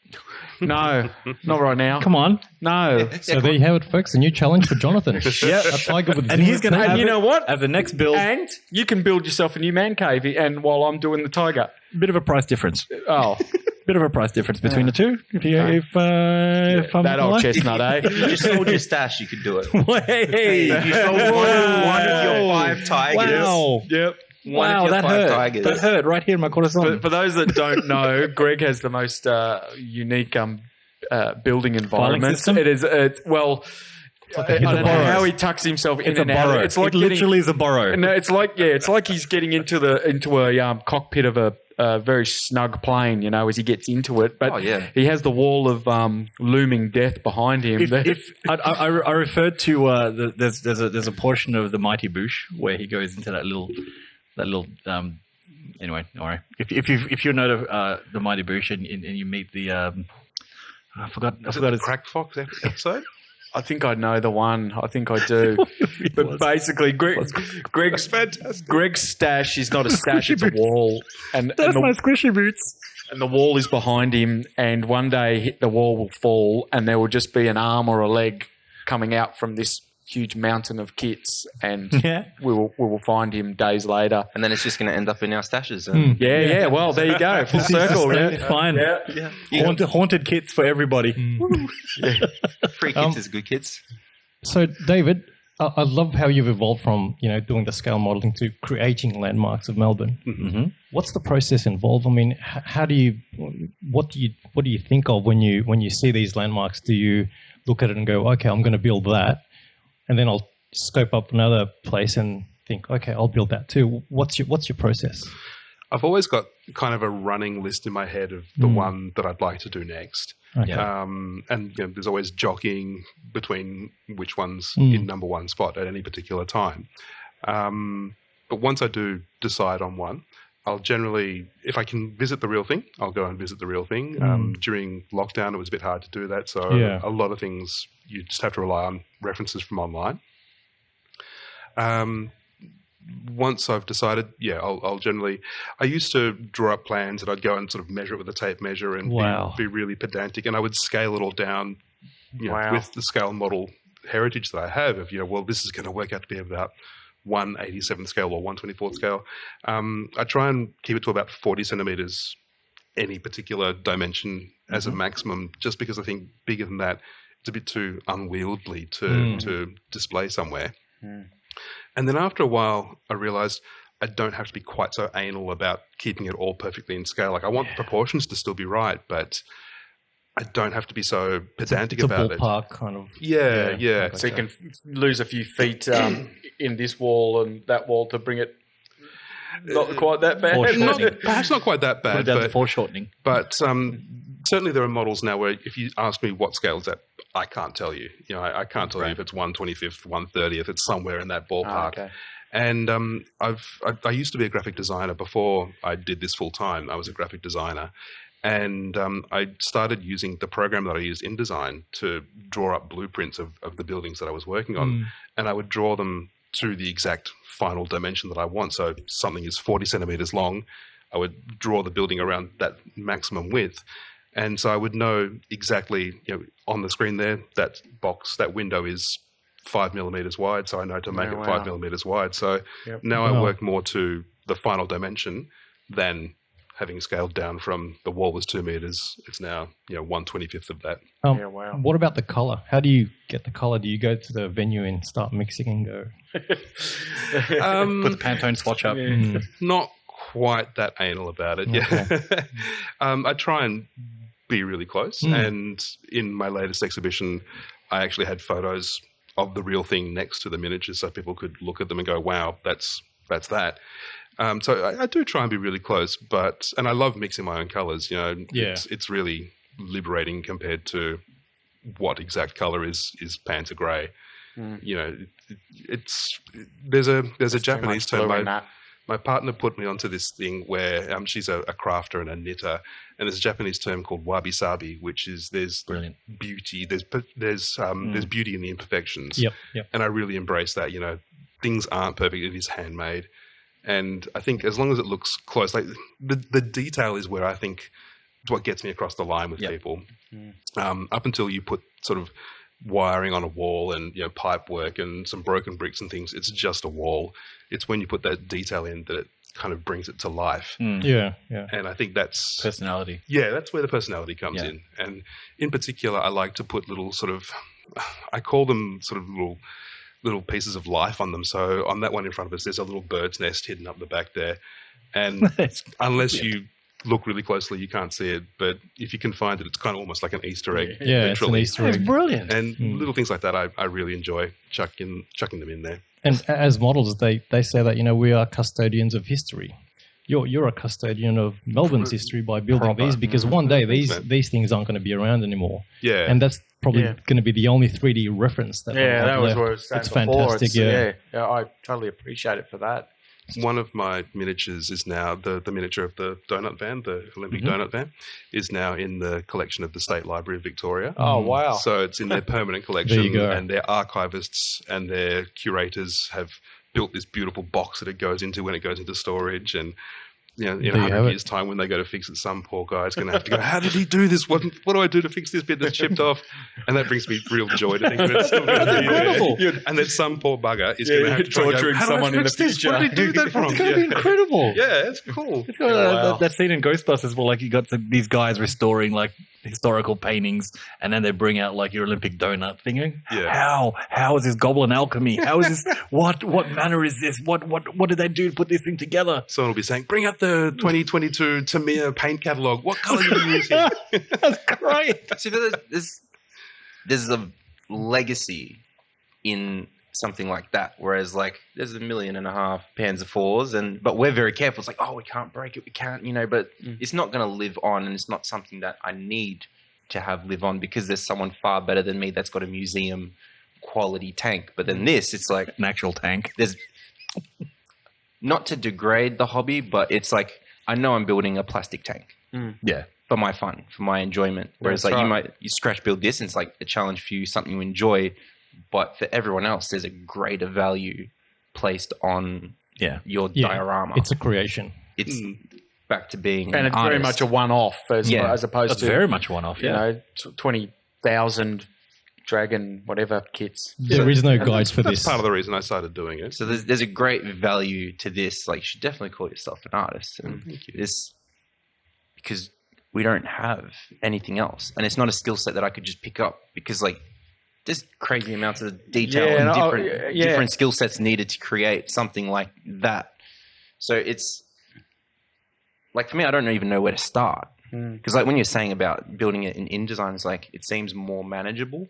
Speaker 5: No, not right now.
Speaker 3: Come on.
Speaker 5: No.
Speaker 6: So there you have it, folks. A new challenge for Jonathan.
Speaker 3: Yep.
Speaker 6: A tiger with
Speaker 3: And he's going to
Speaker 5: And
Speaker 3: have
Speaker 5: you
Speaker 3: it
Speaker 5: know what?
Speaker 3: as the next build.
Speaker 5: And you can build yourself a new man cave, and while I'm doing the tiger.
Speaker 3: Bit of a price difference.
Speaker 5: Oh,
Speaker 3: Bit of a price difference between the two. If I'm
Speaker 5: that old
Speaker 3: right.
Speaker 5: chestnut, eh?
Speaker 4: If you just sold your stash, you could do it.
Speaker 3: Hey,
Speaker 4: If you sold one of your 5 tigers.
Speaker 3: wow.
Speaker 5: Yep.
Speaker 4: One of
Speaker 3: Wow,
Speaker 4: your
Speaker 3: that
Speaker 4: 5
Speaker 3: hurt.
Speaker 4: tigers.
Speaker 3: That hurt right here in my corazon.
Speaker 5: For those that don't know, Greg has the most unique building environment.
Speaker 3: system?
Speaker 5: It is well. I don't know
Speaker 3: burrow.
Speaker 5: how he tucks himself in
Speaker 3: It's a
Speaker 5: and out.
Speaker 3: burrow.
Speaker 5: It's like
Speaker 3: it literally is a burrow.
Speaker 5: No, it's like he's getting into a cockpit of a very snug plane, you know, as he gets into it. But
Speaker 4: Oh, yeah.
Speaker 5: he has the wall of looming death behind him.
Speaker 3: If I referred to there's a portion of the Mighty Boosh where he goes into that little anyway, don't worry. If you know the Mighty Boosh and you meet the I forgot his
Speaker 2: Crack Fox episode?
Speaker 5: I think I know the one. I think I do. But basically, Greg's stash is not a stash; it's a wall, and
Speaker 3: that's
Speaker 5: the,
Speaker 3: my squishy boots.
Speaker 5: and the wall is behind him. And one day, the wall will fall, and there will just be an arm or a leg coming out from this huge mountain of kits, and
Speaker 3: Yeah.
Speaker 5: we will find him days later.
Speaker 4: And then it's just going to end up in our stashes. And
Speaker 5: Yeah. Well, there you go, full circle. Yeah.
Speaker 3: Fine. Haunted kits for everybody.
Speaker 4: free kids is good kids.
Speaker 6: So, David, I love how you've evolved from doing the scale modeling to creating landmarks of Melbourne.
Speaker 3: Mm-hmm.
Speaker 6: What's the process involved? I mean, how do you, what do you think of when you see these landmarks? Do you look at it and go, okay, I'm going to build that, and then I'll scope up another place and think, okay, I'll build that too. What's your process?
Speaker 2: I've always got kind of a running list in my head of the one that I'd like to do next.
Speaker 6: Okay.
Speaker 2: And there's always jockeying between which one's in number one spot at any particular time. But once I do decide on one, I'll generally, if I can visit the real thing, I'll go and visit the real thing. During lockdown, it was a bit hard to do that. So a lot of things, you just have to rely on references from online. Once I've decided, I'll generally... I used to draw up plans and I'd go and sort of measure it with a tape measure and be really pedantic, and I would scale it all down with the scale model heritage that I have of, this is going to work out to be about 1/87th scale or 1/24th scale. I try and keep it to about 40 centimeters, any particular dimension as a maximum, just because I think bigger than that, it's a bit too unwieldy to display somewhere. And then after a while, I realized I don't have to be quite so anal about keeping it all perfectly in scale. Like, I want the proportions to still be right, but I don't have to be so pedantic
Speaker 6: It's a
Speaker 2: about it.
Speaker 6: ballpark kind of.
Speaker 2: Yeah.
Speaker 5: So you can lose a few feet in this wall and that wall to bring it not quite that bad.
Speaker 2: Perhaps not quite that bad,
Speaker 3: Down to foreshortening.
Speaker 2: but certainly there are models now where if you ask me what scale is that, I can't tell you. You know, I can't tell you if it's 1/25th, 1/30th. It's somewhere in that ballpark.
Speaker 5: Okay.
Speaker 2: And I used to be a graphic designer before I did this full time. I was a graphic designer, and I started using the program that I used in design to draw up blueprints of the buildings that I was working on, and I would draw them to the exact final dimension that I want. So if something is 40 centimeters long, I would draw the building around that maximum width. And so I would know exactly, on the screen there, that box, that window is 5 millimeters wide. So I know to make it 5 millimeters wide. So now I work more to the final dimension than having scaled down from the wall was 2 meters. It's now, 1/25th of that.
Speaker 6: What about the color? How do you get the color? Do you go to the venue and start mixing and go?
Speaker 3: Put the Pantone swatch up.
Speaker 2: Not quite that anal about it. Yeah. I try and be really close. And in my latest exhibition, I actually had photos of the real thing next to the miniatures so people could look at them and go, wow, that's that. So I do try and be really close, and I love mixing my own colors. It's really liberating compared to what exact color is Panther Grey. There's a Japanese term. My partner put me onto this thing where she's a crafter and a knitter, and there's a Japanese term called wabi-sabi, which is there's
Speaker 3: Brilliant.
Speaker 2: beauty, there's beauty in the imperfections.
Speaker 6: Yep.
Speaker 2: And I really embrace that. Things aren't perfect; it is handmade, and I think as long as it looks close, like the detail is where I think what gets me across the line with people. Up until you put sort of wiring on a wall and pipe work and some broken bricks and things, it's just a wall. It's when you put that detail in that it kind of brings it to life.
Speaker 6: Yeah.
Speaker 2: And I think that's
Speaker 3: Personality.
Speaker 2: Yeah, that's where the personality comes in. And in particular, I like to put little sort of, I call them sort of little pieces of life on them. So on that one in front of us, there's a little bird's nest hidden up the back there. And unless you look really closely, you can't see it. But if you can find it, it's kind of almost like an Easter egg.
Speaker 6: Yeah, it's an Easter egg.
Speaker 3: It's brilliant.
Speaker 2: And little things like that, I really enjoy chucking them in there.
Speaker 6: And as models, they say that, we are custodians of history. You're a custodian of Melbourne's history by building these, because one day these things aren't going to be around anymore.
Speaker 2: Yeah.
Speaker 6: And that's probably going to be the only 3D reference that
Speaker 5: that was what I was saying
Speaker 6: It's
Speaker 5: before.
Speaker 6: fantastic.
Speaker 5: I totally appreciate it for that.
Speaker 2: One of my miniatures is now the miniature of the donut van, the Olympic donut van, is now in the collection of the State Library of Victoria.
Speaker 5: Oh, wow.
Speaker 2: So it's in their permanent collection,
Speaker 6: There you go.
Speaker 2: and their archivists and their curators have built this beautiful box that it goes into when it goes into storage. And in 100 years' time, when they go to fix it, some poor guy's going to have to go, how did he do this? What do I do to fix this bit that's chipped off? And that brings me real joy to think that it's still going to be
Speaker 6: incredible.
Speaker 2: there. And that some poor bugger is going to have to try and
Speaker 5: torturing
Speaker 2: go, how do I
Speaker 5: someone in
Speaker 2: fix
Speaker 5: the
Speaker 2: this?
Speaker 5: future.
Speaker 2: Where did he do that from?
Speaker 6: It's going to be incredible.
Speaker 2: Yeah, it's cool.
Speaker 3: That scene in Ghostbusters where you got these guys restoring historical paintings, and then they bring out your Olympic donut thinking, how is this goblin alchemy? How is this? What manner is this? What did they do to put this thing together?
Speaker 2: Someone will be saying, bring up the 2022 Tamiya paint catalogue. What colour are you using?
Speaker 3: That's great.
Speaker 4: See, there's a legacy in something like that. Whereas, there's 1.5 million Panzer IVs, but we're very careful. It's we can't break it, we can't, but it's not going to live on, and it's not something that I need to have live on because there's someone far better than me that's got a museum quality tank. But then this, it's like
Speaker 3: An actual tank.
Speaker 4: there's not to degrade the hobby, but it's I know I'm building a plastic tank.
Speaker 3: Yeah.
Speaker 4: For my fun, for my enjoyment. Whereas you scratch build this and it's a challenge for you, something you enjoy. But for everyone else, there's a greater value placed on your diorama.
Speaker 6: It's a creation.
Speaker 4: It's back to being
Speaker 5: And it's
Speaker 4: an
Speaker 5: very
Speaker 4: artist.
Speaker 5: much a one-off as opposed
Speaker 3: That's
Speaker 5: to
Speaker 3: very much one-off,
Speaker 5: 20,000 dragon whatever kits.
Speaker 6: There is no guide for
Speaker 2: That's
Speaker 6: this.
Speaker 2: part of the reason I started doing it.
Speaker 4: So there's a great value to this. You should definitely call yourself an artist. And
Speaker 2: Thank you.
Speaker 4: this, because we don't have anything else. And it's not a skill set that I could just pick up because there's crazy amounts of detail and different skill sets needed to create something like that. So it's for me, I don't even know where to start. Because like when you're saying about building it in InDesign, it's like it seems more manageable.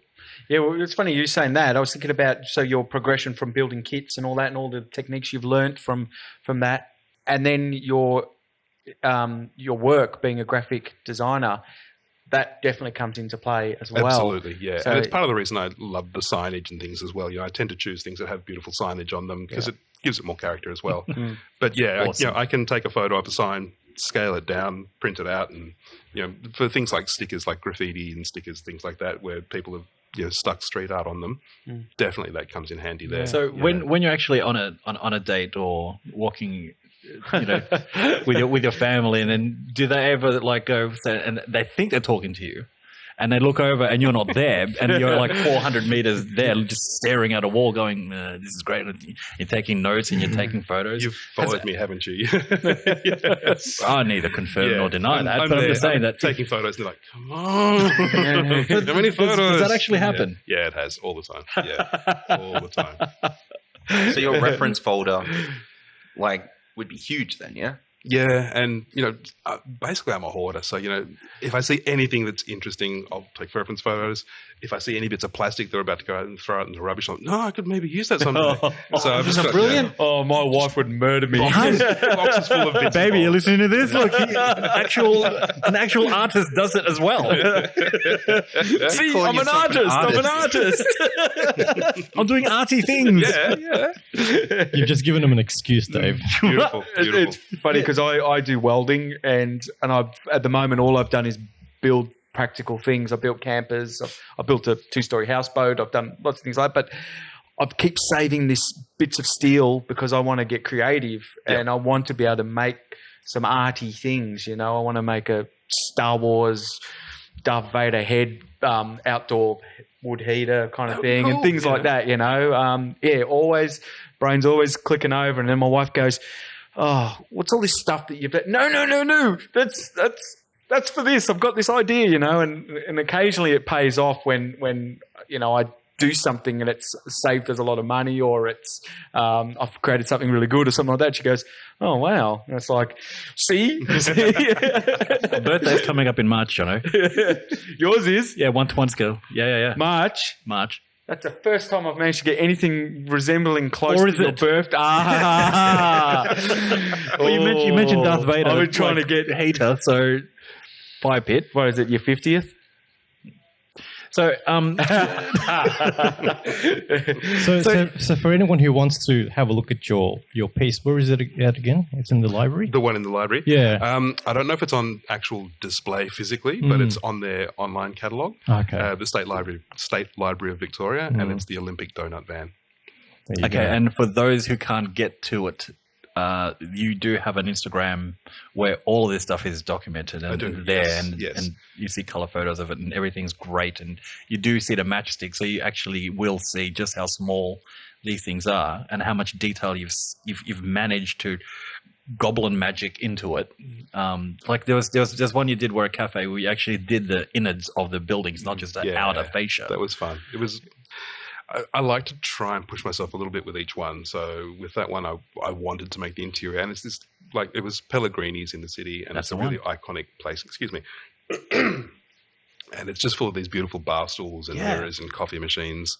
Speaker 5: Yeah, well, it's funny you saying that. I was thinking about your progression from building kits and all that, and all the techniques you've learnt from that, and then your work being a graphic designer. That definitely comes into play as well.
Speaker 2: Absolutely, yeah.
Speaker 5: So,
Speaker 2: and it's part of the reason I love the signage and things as well. I tend to choose things that have beautiful signage on them because it gives it more character as well. But yeah,
Speaker 3: Awesome.
Speaker 2: I can take a photo of a sign, scale it down, print it out, and for things like stickers, like graffiti and stickers, things like that, where people have stuck street art on them. Definitely, that comes in handy there.
Speaker 3: So when you're actually on a date or walking, with your family, and then do they ever like go and they think they're talking to you, and they look over and you're not there, and you're like 400 meters there, just staring at a wall, going, "This is great." And you're taking notes and you're taking photos.
Speaker 2: You've followed me, haven't you?
Speaker 3: Yes. I neither confirm nor deny that, but I'm just saying that
Speaker 2: taking photos. They're like, "Come on, how many photos?"
Speaker 3: Does that actually happen?
Speaker 2: Yeah, it has all the time. Yeah, all the time.
Speaker 4: So your reference folder, would be huge then, yeah?
Speaker 2: Yeah, and basically I'm a hoarder. So if I see anything that's interesting, I'll take reference photos. If I see any bits of plastic that are about to go out and throw it in the rubbish, I'm like, no, I could maybe use that someday. So I've just got,
Speaker 3: brilliant?
Speaker 5: Oh, my wife would murder me.
Speaker 2: boxes full of bits.
Speaker 3: Baby, you listening to this? Look, an actual artist does it as well. See, I'm an artist. I'm doing arty things.
Speaker 2: Yeah.
Speaker 6: You've just given them an excuse, Dave.
Speaker 2: Beautiful.
Speaker 5: It's funny because I do welding, and I've at the moment all I've done is build practical things. I built campers. I built a 2-story houseboat. I've done lots of things like that. But I keep saving these bits of steel because I want to get creative and I want to be able to make some arty things. I want to make a Star Wars Darth Vader head outdoor wood heater kind of thing, and things like that. Always brain's always clicking over, and then my wife goes, "Oh, what's all this stuff that you've done?" No. That's for this. I've got this idea, and occasionally it pays off when I do something and it's saved us a lot of money, or it's I've created something really good or something like that. She goes, "Oh wow!" And it's like, see,
Speaker 3: My birthday's coming up in March, Jono.
Speaker 5: Yours is
Speaker 3: 1-to-1 scale. Yeah.
Speaker 5: March. That's the first time I've managed to get anything resembling close
Speaker 3: Or is
Speaker 5: to your
Speaker 3: it?
Speaker 5: birthday.
Speaker 3: Well, you mentioned Darth Vader.
Speaker 5: I was trying to get
Speaker 3: hater, so fire pit.
Speaker 5: What is it? Your 50th?
Speaker 3: So,
Speaker 6: So for anyone who wants to have a look at your piece, where is it at again? It's in the library?
Speaker 2: The one in the library?
Speaker 6: Yeah.
Speaker 2: I don't know if it's on actual display physically, but it's on their online catalogue.
Speaker 6: Okay.
Speaker 2: The State Library of Victoria, and it's the Olympic Donut Van.
Speaker 6: There you
Speaker 3: okay,
Speaker 6: go.
Speaker 3: and for those who can't get to it, you do have an Instagram where all of this stuff is documented and there,
Speaker 2: yes.
Speaker 3: and you see color photos of it, and everything's great, and you do see the matchstick, so you actually will see just how small these things are and how much detail you've managed to goblin magic into it. Like there's one you did where a cafe where you actually did the innards of the buildings, not just the outer fascia.
Speaker 2: That was fun. It was. I like to try and push myself a little bit with each one. So with that one, I wanted to make the interior, and it's this it was Pellegrini's in the city, and
Speaker 3: That's
Speaker 2: it's a
Speaker 3: the
Speaker 2: really iconic place. Excuse me. And it's just full of these beautiful bar stools and mirrors and coffee machines.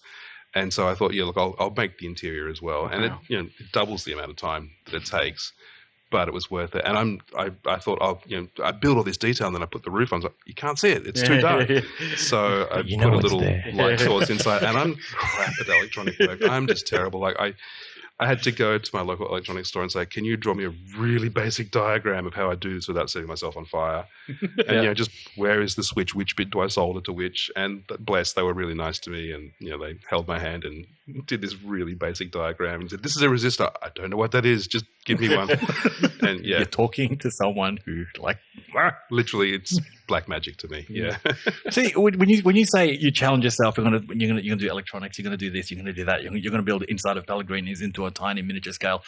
Speaker 2: And so I thought, look, I'll make the interior as well, and it doubles the amount of time that it takes. But it was worth it, and I thought, I build all this detail, and then I put the roof on. I was like, you can't see it; it's too dark. So I put a little light source inside, and I'm crap at electronic work. I'm just terrible. Like I had to go to my local electronics store and say, "Can you draw me a really basic diagram of how I do this without setting myself on fire?" And just where is the switch? Which bit do I solder to which? And bless, they were really nice to me, and they held my hand and did this really basic diagram and said, "This is a resistor. I don't know what that is. Just give me one." And
Speaker 3: You're talking to someone who
Speaker 2: literally, it's black magic to me. Yeah.
Speaker 3: See, when you say you challenge yourself, you're gonna do electronics, you're gonna do this, you're gonna do that, you're gonna build inside of Pellegrini's into a tiny miniature scale.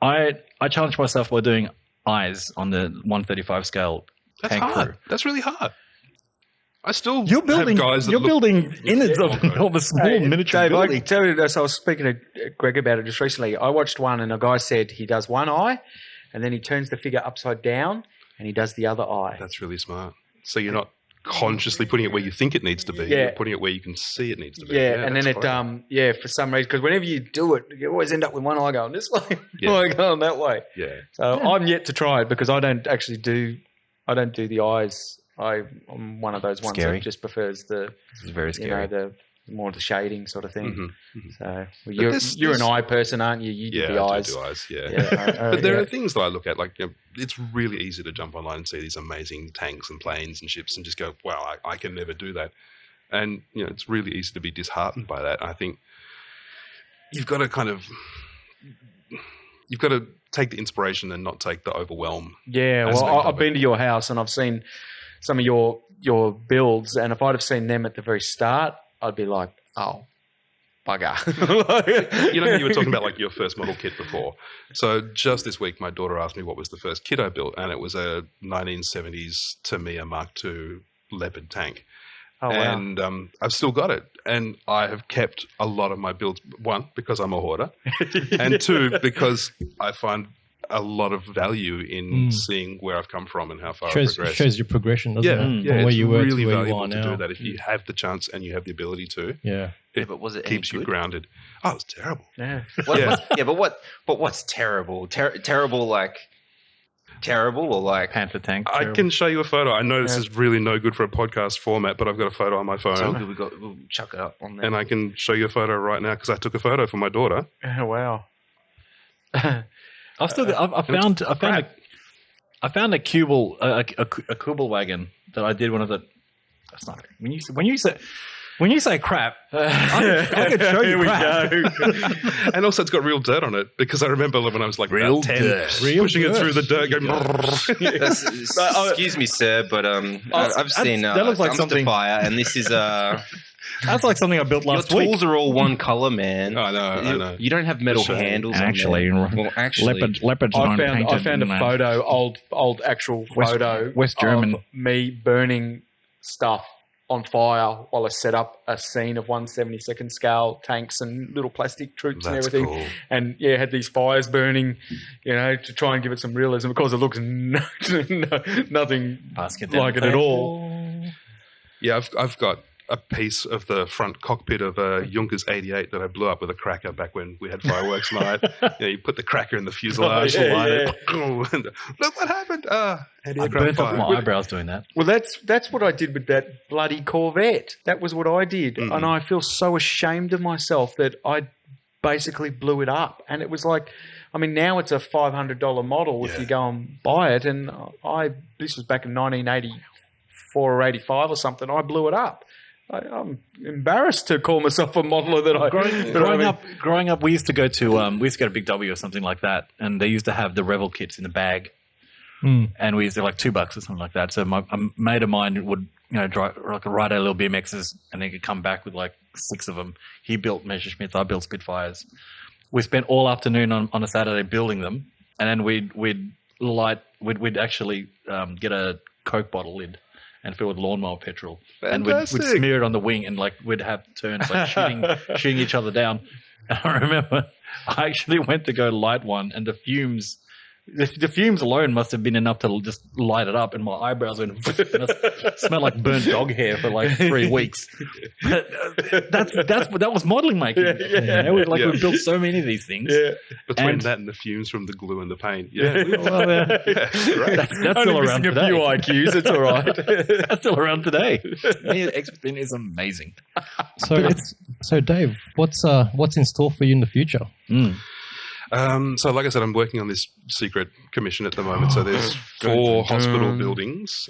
Speaker 3: I challenge myself by doing eyes on the 135 scale.
Speaker 2: That's hard. That's really hard. I still
Speaker 3: You're building
Speaker 2: have guys that
Speaker 3: building innards of a small miniature
Speaker 5: Dave,
Speaker 3: building.
Speaker 5: I tell you this, I was speaking to Greg about it just recently. I watched one, and a guy said he does one eye, and then he turns the figure upside down, and he does the other eye.
Speaker 2: That's really smart. So you're not consciously putting it where you think it needs to be.
Speaker 5: Yeah.
Speaker 2: You're putting it where you can see it needs to be.
Speaker 5: Yeah, and then
Speaker 2: that's
Speaker 5: it,
Speaker 2: great.
Speaker 5: for some reason, because whenever you do it, you always end up with one eye going this way,
Speaker 2: Yeah.
Speaker 5: one eye going that way.
Speaker 2: Yeah.
Speaker 5: So I'm yet to try it because I don't do the eyes. I'm one of those ones
Speaker 3: Scary.
Speaker 5: that just prefers the,
Speaker 3: This is very
Speaker 5: you
Speaker 3: scary.
Speaker 5: know, the more the shading sort of thing.
Speaker 2: Mhm, mhm.
Speaker 5: So well,
Speaker 2: But
Speaker 5: you're an eye person, aren't you? You do
Speaker 2: Yeah,
Speaker 5: the
Speaker 2: I
Speaker 5: eyes.
Speaker 2: do eyes. Yeah.
Speaker 5: But
Speaker 2: But there are things that I look at, like it's really easy to jump online and see these amazing tanks and planes and ships and just go, wow, I can never do that. And it's really easy to be disheartened by that. I think you've got to take the inspiration and not take the overwhelm.
Speaker 5: Yeah,
Speaker 2: aspect
Speaker 5: well,
Speaker 2: of
Speaker 5: I've been to your house and I've seen some of your builds, and if I'd have seen them at the very start, I'd be like, oh, bugger.
Speaker 2: You were talking about like your first model kit before. So just this week, my daughter asked me what was the first kit I built, and it was a 1970s Tamiya Mark II Leopard tank.
Speaker 5: Oh, wow.
Speaker 2: And I've still got it. And I have kept a lot of my builds, one, because I'm a hoarder, and two, because I find a lot of value in seeing where I've come from and how far I've progressed.
Speaker 6: Shows your progression, doesn't it?
Speaker 2: Yeah,
Speaker 6: From where
Speaker 2: it's
Speaker 6: you were
Speaker 2: really
Speaker 6: to where you
Speaker 2: valuable
Speaker 6: are
Speaker 2: to
Speaker 6: now.
Speaker 2: do that if you have the chance and you have the ability to.
Speaker 6: Yeah.
Speaker 2: It
Speaker 4: but was it any
Speaker 2: keeps you
Speaker 4: good?
Speaker 2: grounded. Oh, it's terrible.
Speaker 5: Yeah.
Speaker 4: But what's terrible? Terrible, like terrible, or like
Speaker 3: Panther tank.
Speaker 2: I can show you a photo. I know this is really no good for a podcast format, but I've got a photo on my phone.
Speaker 4: so we'll chuck it up on there.
Speaker 2: And I can show you a photo right now because I took a photo for my daughter.
Speaker 5: Oh, wow.
Speaker 3: I've still got, I found a Kubel a Kubel wagon that I did when I was at. That's not when you say crap. I could show you crap.
Speaker 2: And also, it's got real dirt on it because I remember when I was like
Speaker 3: Real
Speaker 2: about 10,
Speaker 3: dirt.
Speaker 2: pushing it through the dirt, going.
Speaker 4: Excuse me, sir, but I've seen
Speaker 3: that looks like
Speaker 4: dumpster
Speaker 3: something-
Speaker 4: fire, and this is
Speaker 3: That's like something I built
Speaker 4: your
Speaker 3: last week.
Speaker 4: tools are all one color, man.
Speaker 2: I know.
Speaker 4: You don't have metal
Speaker 2: Sure.
Speaker 4: handles. on
Speaker 3: Actually,
Speaker 4: there. Well, actually,
Speaker 3: leopards
Speaker 5: I
Speaker 3: aren't
Speaker 5: found
Speaker 3: painted
Speaker 5: a
Speaker 3: in,
Speaker 5: photo, old actual photo
Speaker 3: West German.
Speaker 5: of me burning stuff on fire while I set up a scene of 1/72nd scale tanks and little plastic troops and
Speaker 2: That's
Speaker 5: everything.
Speaker 2: cool.
Speaker 5: And yeah, had these fires burning, to try and give it some realism. Of course, it looks nothing
Speaker 3: Basket
Speaker 5: like it at all.
Speaker 2: Yeah, I've got a piece of the front cockpit of a Junkers 88 that I blew up with a cracker back when we had fireworks night. You put the cracker in the fuselage, light it. And look what happened!
Speaker 3: I
Speaker 2: Anti-aircraft
Speaker 3: burnt off
Speaker 2: fire.
Speaker 3: my eyebrows doing that.
Speaker 5: Well, that's what I did with that bloody Corvette. That was what I did, and I feel so ashamed of myself that I basically blew it up. And it was like, I mean, now it's a $500 model if you go and buy it. And this was back in 1984 or 85 or something. I blew it up. I'm embarrassed to call myself a modeler that
Speaker 3: Growing up, we used to go to Big W or something like that, and they used to have the Revel kits in the bag, and we used to like $2 or something like that. So a mate of mine would drive like ride our little BMXs, and he could come back with like 6 of them. He built Messerschmitts, I built Spitfires. We spent all afternoon on a Saturday building them, and then we'd actually get a Coke bottle lid and fill with lawnmower petrol. And we'd smear it on the wing, and like we'd have turns like shooting each other down. And I remember I actually went to go light one, and the fumes alone must have been enough to just light it up, and my eyebrows went and it smelled like burnt dog hair for like 3 weeks. But that was modeling making. We built so many of these things.
Speaker 5: Yeah.
Speaker 2: Between that and the fumes from the glue and the paint.
Speaker 3: That's
Speaker 5: Only
Speaker 3: still around
Speaker 5: missing
Speaker 3: today.
Speaker 5: a few IQs. It's all right.
Speaker 3: That's still around today. X-Spin is amazing.
Speaker 6: So Dave, what's in store for you in the future?
Speaker 2: So like I said, I'm working on this secret commission at the moment. So there's 4 hospital buildings.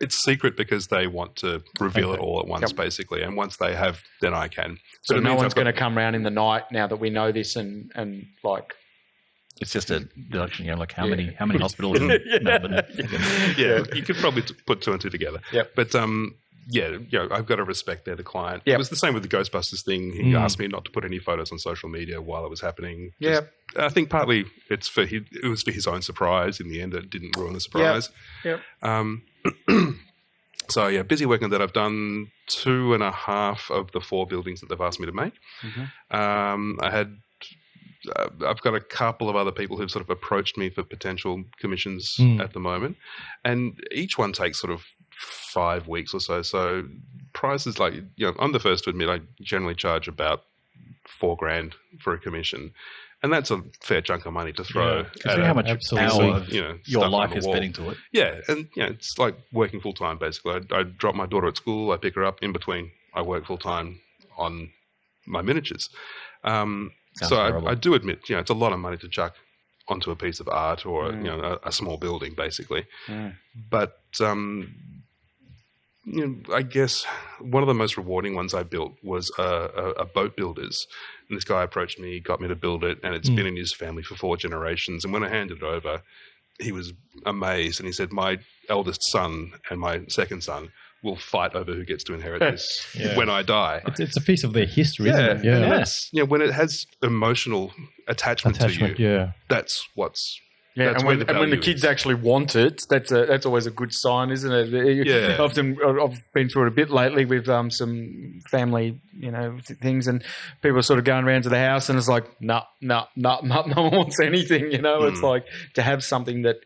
Speaker 2: It's secret because they want to reveal it all at once, basically. And once they have, then I can.
Speaker 5: So
Speaker 2: it
Speaker 5: no
Speaker 2: means
Speaker 5: one's
Speaker 2: I've got-
Speaker 5: going to come round in the night now that we know this and like.
Speaker 3: It's just a deduction, like how many hospitals in Melbourne?
Speaker 2: Yeah, you could probably put 2 and 2 together.
Speaker 5: Yep.
Speaker 2: But I've got to respect the client.
Speaker 5: Yep.
Speaker 2: It was the same with the Ghostbusters thing. He asked me not to put any photos on social media while it was happening.
Speaker 5: Yeah.
Speaker 2: I think partly it was for his own surprise. In the end, it didn't ruin the surprise.
Speaker 5: Yep.
Speaker 2: So yeah, busy working on that. I've done 2.5 of the 4 buildings that they've asked me to make. I had I've got a couple of other people who've sort of approached me for potential commissions at the moment, and each one takes sort of 5 weeks or so. So prices, like, I'm the first to admit I generally charge about $4,000 for a commission, and that's a fair chunk of money to throw.
Speaker 3: Considering how much
Speaker 6: absolutely.
Speaker 3: hour of your
Speaker 2: stuff
Speaker 3: life
Speaker 2: on the
Speaker 3: is
Speaker 2: wall.
Speaker 3: spending to it.
Speaker 2: Yeah, and it's like working full time basically. I drop my daughter at school, I pick her up. In between, I work full time on my miniatures. So I do admit, it's a lot of money to chuck onto a piece of art or a small building, basically. But I guess one of the most rewarding ones I built was a boat builder's. And this guy approached me, got me to build it, and it's been in his family for 4 generations. And when I handed it over, he was amazed, and he said, "My eldest son and my second son will fight over who gets to inherit this when I die."
Speaker 6: It's a piece of their history, isn't it?
Speaker 2: And that's, when it has emotional attachment to you, that's what's...
Speaker 5: Yeah,
Speaker 2: that's
Speaker 5: and
Speaker 2: where
Speaker 5: when,
Speaker 2: the
Speaker 5: and when the
Speaker 2: value
Speaker 5: kids
Speaker 2: is.
Speaker 5: actually want it, that's always a good sign, isn't it?
Speaker 2: Yeah.
Speaker 5: Often, I've been through it a bit lately with some family, things, and people are sort of going around to the house, and it's like, no one wants anything. It's like to have something that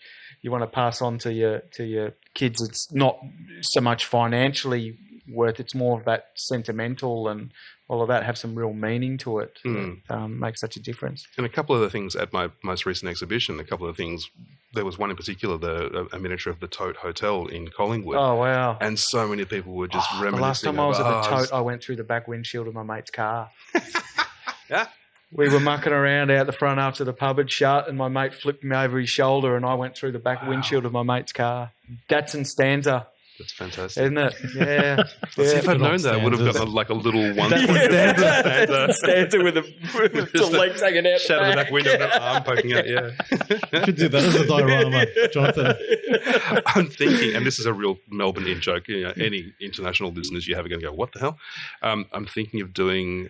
Speaker 5: you want to pass on to your kids. It's not so much financially worth; it's more of that sentimental and all of that have some real meaning to it. Makes such a difference.
Speaker 2: And a couple of the things at my most recent exhibition, there was one in particular, a miniature of the Tote Hotel in Collingwood.
Speaker 5: Oh, wow.
Speaker 2: And so many people were just reminiscing.
Speaker 5: The last time I was at the
Speaker 2: over,
Speaker 5: Tote, I went through the back windshield of my mate's car.
Speaker 2: Yeah.
Speaker 5: We were mucking around out the front after the pub had shut, and my mate flipped me over his shoulder, and I went through the back windshield of my mate's car. Datsun Stanza.
Speaker 2: That's fantastic.
Speaker 5: Isn't it? Yeah.
Speaker 2: See, if I'd known that, I would have gotten a little one.
Speaker 5: Stanza with the legs hanging out.
Speaker 2: Shout out the back window and an arm poking out, yeah.
Speaker 6: Could do that as a diorama, Jonathan.
Speaker 2: I'm thinking, and this is a real Melbourne in-joke, any international listeners you have are going to go, what the hell? I'm thinking of doing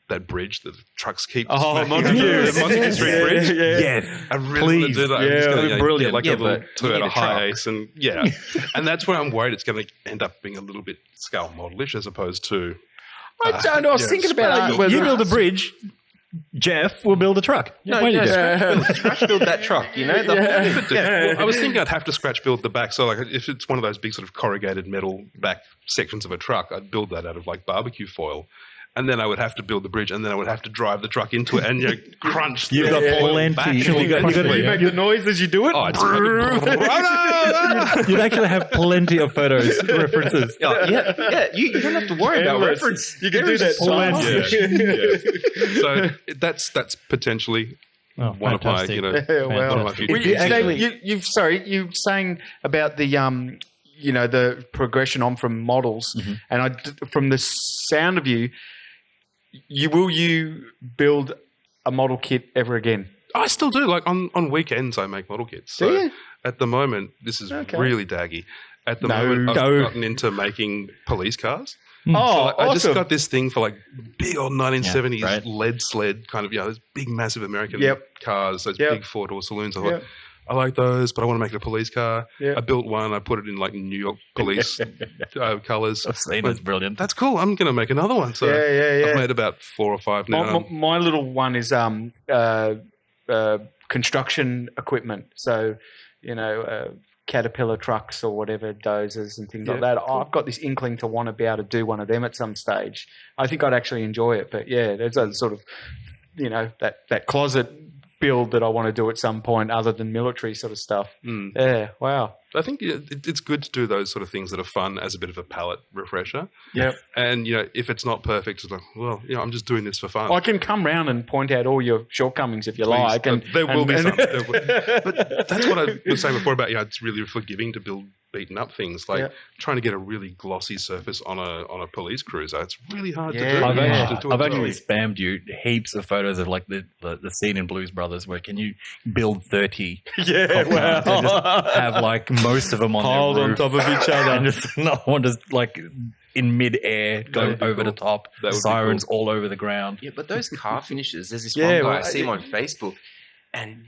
Speaker 2: that bridge that the trucks keep...
Speaker 5: Oh, Montague.
Speaker 2: The Montague Street Bridge.
Speaker 3: Yes.
Speaker 2: I really want to do that. I'm just gonna,
Speaker 3: brilliant.
Speaker 2: Get like
Speaker 4: Yeah,
Speaker 2: a little
Speaker 4: but you need
Speaker 2: Toyota
Speaker 4: a truck.
Speaker 2: Hiace, and and that's where I'm worried it's going to end up being a little bit scale modelish as opposed to...
Speaker 5: I don't know. I was thinking about it.
Speaker 3: You build a bridge, Jeff will build a truck.
Speaker 4: Scratch build that truck,
Speaker 2: Well, I was thinking I'd have to scratch build the back. So, like, if it's one of those big sort of corrugated metal back sections of a truck, I'd build that out of like barbecue foil, and then I would have to build the bridge, and then I would have to drive the truck into it and crunch.
Speaker 3: You've got plenty.
Speaker 5: You make the noise as you do it.
Speaker 2: Oh, it's
Speaker 3: You'd actually have plenty of photos references.
Speaker 4: You don't have to worry about reference.
Speaker 5: You can do that.
Speaker 2: So that's potentially one of my,
Speaker 6: fantastic.
Speaker 2: one of my future.
Speaker 5: You're saying about the the progression on from models, and from the sound of you, will you build a model kit ever again?
Speaker 2: I still do. Like on weekends, I make model kits. So
Speaker 5: Do you?
Speaker 2: at the moment, this is really daggy. At the
Speaker 5: No.
Speaker 2: moment, I've
Speaker 5: No.
Speaker 2: gotten into making police cars.
Speaker 5: Oh,
Speaker 2: I just
Speaker 5: awesome.
Speaker 2: got this thing for like big old 1970s
Speaker 3: Yeah, right.
Speaker 2: lead sled kind of, those big massive American cars, those
Speaker 5: Yep.
Speaker 2: big four-door saloons. I thought,
Speaker 5: Yep.
Speaker 2: I like those, but I want to make it a police car.
Speaker 5: Yep.
Speaker 2: I built one. I put it in like New York police colors.
Speaker 3: I've seen it. It's brilliant.
Speaker 2: That's cool. I'm going to make another one. So
Speaker 5: Yeah.
Speaker 2: I've made about 4 or 5 now.
Speaker 5: My little one is construction equipment. So, Caterpillar trucks or whatever, dozers and things like that.
Speaker 2: cool.
Speaker 5: I've got this inkling to want to be able to do one of them at some stage. I think I'd actually enjoy it. But yeah, there's a sort of, that closet build that I want to do at some point other than military sort of stuff. Yeah, wow.
Speaker 2: I think it's good to do those sort of things that are fun as a bit of a palate refresher.
Speaker 5: Yep.
Speaker 2: And, if it's not perfect, it's like, well, I'm just doing this for fun.
Speaker 5: I can come round and point out all your shortcomings if you
Speaker 2: Please.
Speaker 5: like. And
Speaker 2: There will be some.
Speaker 5: But
Speaker 2: But that's what I was saying before about, it's really forgiving to build beaten up things. Like trying to get a really glossy surface on a police cruiser. It's really hard to do.
Speaker 3: I've
Speaker 2: Well.
Speaker 3: actually spammed you heaps of photos of like the scene in Blues Brothers where can you build 30
Speaker 5: yeah, wow.
Speaker 3: and just have like most of them on
Speaker 5: Piled
Speaker 3: their
Speaker 5: on
Speaker 3: roof
Speaker 5: top of each other.
Speaker 3: and just no one just like in mid-air go
Speaker 2: would be
Speaker 3: over the
Speaker 2: cool.
Speaker 3: top,
Speaker 2: That would be
Speaker 3: sirens all over the ground.
Speaker 4: Yeah, but those car finishes, there's this
Speaker 5: Yeah,
Speaker 4: one guy
Speaker 5: well,
Speaker 4: I see him on Facebook, and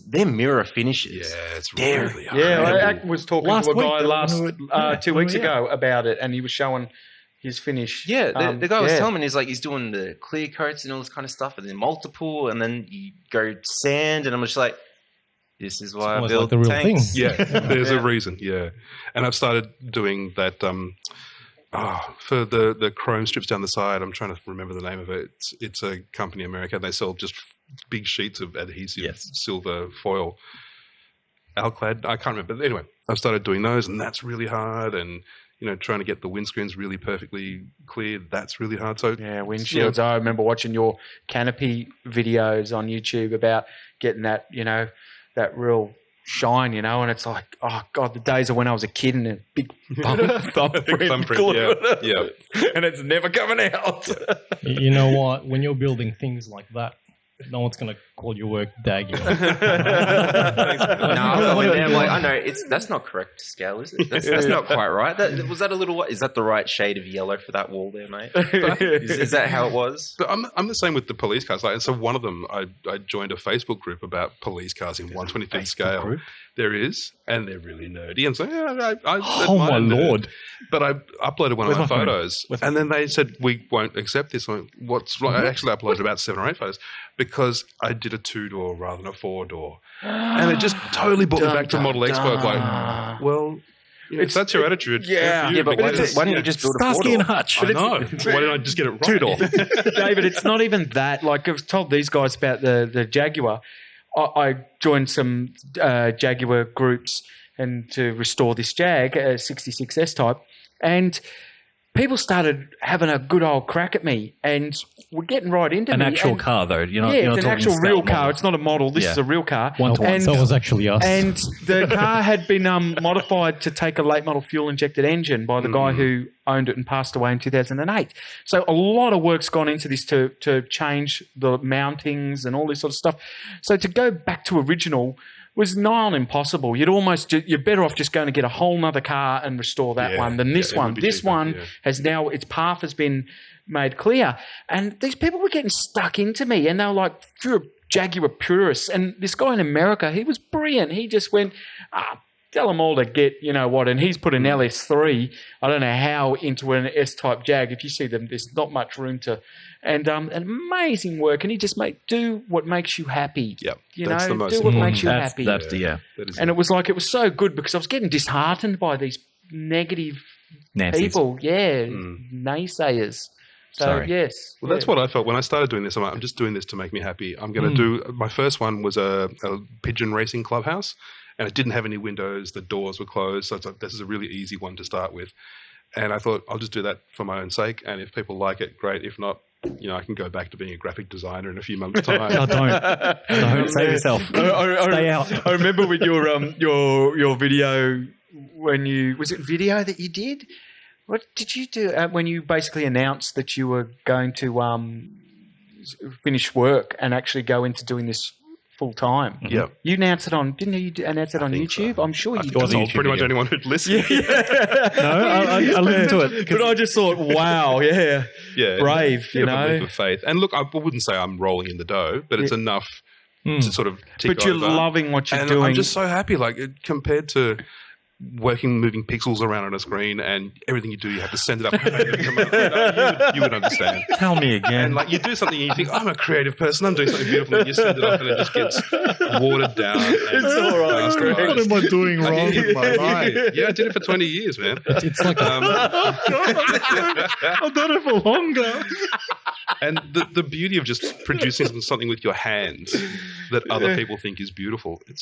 Speaker 4: they're mirror finishes.
Speaker 2: Yeah, it's
Speaker 4: They're-
Speaker 2: really hard.
Speaker 5: Yeah, I was talking
Speaker 3: Last
Speaker 5: to a
Speaker 3: week,
Speaker 5: guy
Speaker 3: the one who-
Speaker 5: 2 weeks ago about it, and he was showing his finish.
Speaker 4: Yeah, the guy was telling me he's doing the clear coats and all this kind of stuff, and then multiple, and then you go sand, and I'm just like, this is why I build
Speaker 6: the real
Speaker 4: tanks.
Speaker 6: thing.
Speaker 2: Yeah, there's a reason. Yeah, and I've started doing that. For the chrome strips down the side, I'm trying to remember the name of it. It's a company in America. They sell just big sheets of adhesive silver foil. Alclad, I can't remember. But anyway, I've started doing those, and that's really hard. And trying to get the windscreens really perfectly cleared, that's really hard. So
Speaker 5: windshields. I remember watching your canopy videos on YouTube about getting that, that real shine, and it's like, oh God, the days of when I was a kid and a big thumbprint.
Speaker 2: Yeah.
Speaker 5: And it's never coming out.
Speaker 6: You know what? When you're building things like that, no one's going to call your work daggy.
Speaker 4: I know that's not correct scale, is it? That's not quite right. Was that a little? Is that the right shade of yellow for that wall there, mate? Is that how it was?
Speaker 2: But I'm the same with the police cars. And so one of them, I joined a Facebook group about police cars in 1/25th scale.
Speaker 6: Group?
Speaker 2: There is, and they're really nerdy. And so I
Speaker 6: Oh my Lord!
Speaker 2: But I uploaded one of my photos, and then they said we won't accept this. I actually uploaded about 7 or 8 photos because I did a 2-door rather than a 4-door, and it just totally brought me back to Model Expo. Like, well, if that's your attitude,
Speaker 4: but why don't you just build a 4-door?
Speaker 3: Starsky and Hutch.
Speaker 2: I know. Why didn't I just get it right?
Speaker 3: 2-door.
Speaker 5: David, it's not even that. Like I've told these guys about the Jaguar. I joined some Jaguar groups and to restore this Jag, a 66S type, and people started having a good old crack at me, and we're getting right into
Speaker 3: An actual car, though.
Speaker 5: It's an actual real car. It's not a model. This is a real car.
Speaker 3: One-to-one.
Speaker 6: So it was actually us.
Speaker 5: And the car had been modified to take a late model fuel-injected engine by the guy who owned it and passed away in 2008. So a lot of work's gone into this to change the mountings and all this sort of stuff. So to go back to original was nigh on impossible. You're better off just going to get a whole nother car and restore that one than this one. This one has now, its path has been made clear. And these people were getting stuck into me, and they were like, you're a Jaguar purist. And this guy in America, he was brilliant. He just went, tell them all to get, and he's put an LS3, I don't know how, into an S-type Jag. If you see them, there's not much room to, and amazing work. And he just do what makes you happy.
Speaker 2: Yep,
Speaker 5: do what makes you happy.
Speaker 3: And
Speaker 5: it was so good because I was getting disheartened by these negative people. Yeah, naysayers. So, yes.
Speaker 2: Well, that's what I felt when I started doing this. I'm just doing this to make me happy. I'm going to do, my first one was a pigeon racing clubhouse, and it didn't have any windows. The doors were closed. So it's like, this is a really easy one to start with. And I thought, I'll just do that for my own sake. And if people like it, great. If not, I can go back to being a graphic designer in a few months' time.
Speaker 3: No, don't save yourself. Stay out.
Speaker 5: I remember with your video, was it video that you did? What did you do when you basically announced that you were going to finish work and actually go into doing this full time?
Speaker 2: Yeah.
Speaker 5: You announced it on, didn't you announce it on YouTube? So. I'm sure you did.
Speaker 2: I told pretty much anyone who'd listen.
Speaker 3: I listened to it.
Speaker 5: But I just thought, wow, brave,
Speaker 2: Of faith. And look, I wouldn't say I'm rolling in the dough, but it's enough to sort of tick
Speaker 5: But you're
Speaker 2: over.
Speaker 5: loving what you're
Speaker 2: and
Speaker 5: doing.
Speaker 2: I'm just so happy, compared to moving pixels around on a screen, and everything you do, you have to send it up. You would understand.
Speaker 3: Tell me again.
Speaker 2: And you do something and you think, I'm a creative person, I'm doing something beautiful, and you send it up and it just gets watered down.
Speaker 5: It's all right, Greg.
Speaker 3: What am I doing wrong with my life?
Speaker 2: Yeah, I did it for 20 years, man.
Speaker 6: It's like
Speaker 3: I've done it for longer.
Speaker 2: And the beauty of just producing something with your hands that other people think is beautiful, it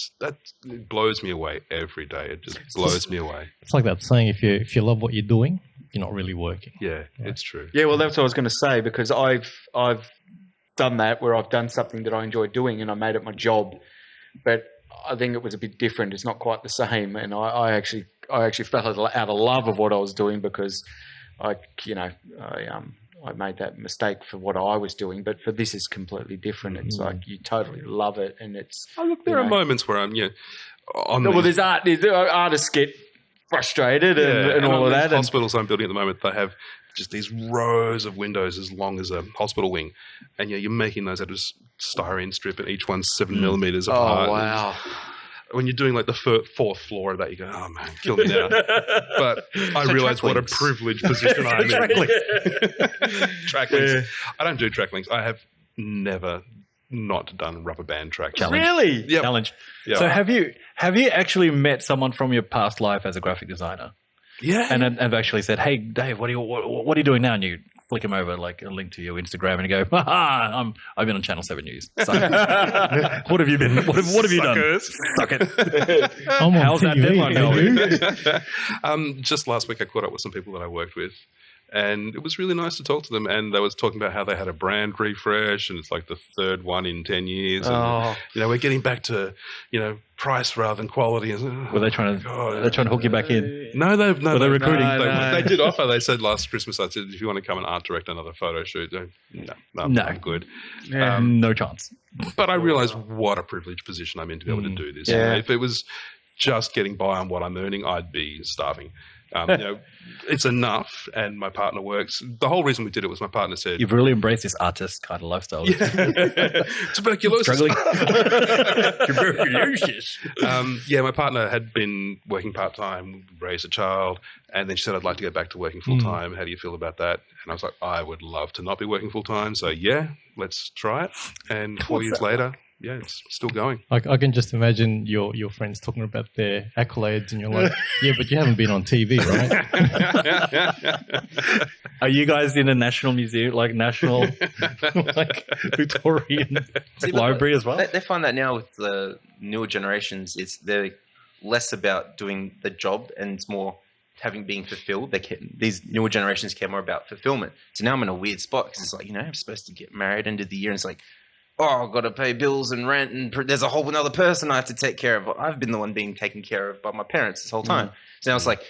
Speaker 2: blows me away every day. It just blows me away.
Speaker 6: It's like that saying: if you love what you're doing, you're not really working.
Speaker 2: Yeah, it's true.
Speaker 5: Yeah, well, that's what I was going to say, because I've done that where I've done something that I enjoy doing and I made it my job, but I think it was a bit different. It's not quite the same, and I actually fell out of love of what I was doing because I made that mistake for what I was doing, but for this is completely different. It's like you totally love it, and it's.
Speaker 2: Oh, look, there are moments where I'm,
Speaker 5: there's artists get frustrated and all of that.
Speaker 2: Hospitals I'm building at the moment, they have just these rows of windows as long as a hospital wing, and you're making those out of styrene strip, and each one's 7 millimeters apart.
Speaker 5: Oh wow!
Speaker 2: when you're doing like the fourth floor of that, you go, oh man, kill me now. But I realized what a privileged position I'm in. Track links. I don't do track links. I have never not done rubber band track links.
Speaker 5: Really?
Speaker 2: Yep.
Speaker 3: Challenge.
Speaker 2: Yep.
Speaker 3: So have you actually met someone from your past life as a graphic designer?
Speaker 2: Yeah.
Speaker 3: And have actually said, "Hey, Dave, what are you doing now?" And you flick him over like a link to your Instagram, and you go, I've been on Channel 7 News. So, what have you been? What have you done? Suck it.
Speaker 6: I'm on
Speaker 3: How's that
Speaker 6: TV,
Speaker 3: deadline going?
Speaker 2: Just last week, I caught up with some people that I worked with, and it was really nice to talk to them. And they was talking about how they had a brand refresh, and it's like the third one in 10 years. And, we're getting back to, price rather than quality.
Speaker 3: Were they trying to hook you back in?
Speaker 2: No,
Speaker 3: Were they recruiting?
Speaker 2: They did offer. They said last Christmas, I said, if you want to come and art direct another photo shoot, no, I'm good.
Speaker 3: No chance.
Speaker 2: But I realized what a privileged position I'm in to be able to do this.
Speaker 5: Yeah.
Speaker 2: If it was just getting by on what I'm earning, I'd be starving. It's enough, and my partner works. The whole reason we did it was my partner said,
Speaker 3: You've really embraced this artist kind of lifestyle.
Speaker 2: tuberculosis.
Speaker 3: Struggling. Tuberculosis.
Speaker 2: My partner had been working part-time, raised a child, and then she said, I'd like to go back to working full-time. How do you feel about that? And I was like, I would love to not be working full-time. So, let's try it. And 4 years later, it's still going.
Speaker 6: I can just imagine your friends talking about their accolades, and you're like, yeah, but you haven't been on TV, right?
Speaker 3: Are you guys in a national museum, like national, like Victorian library as well?
Speaker 4: They find that now with the newer generations, they're less about doing the job and it's more being fulfilled. These newer generations care more about fulfillment. So now I'm in a weird spot because it's like, I'm supposed to get married end of the year, and it's like, I've got to pay bills and rent, and there's a whole another person I have to take care of. I've been the one being taken care of by my parents this whole time. So now it's like,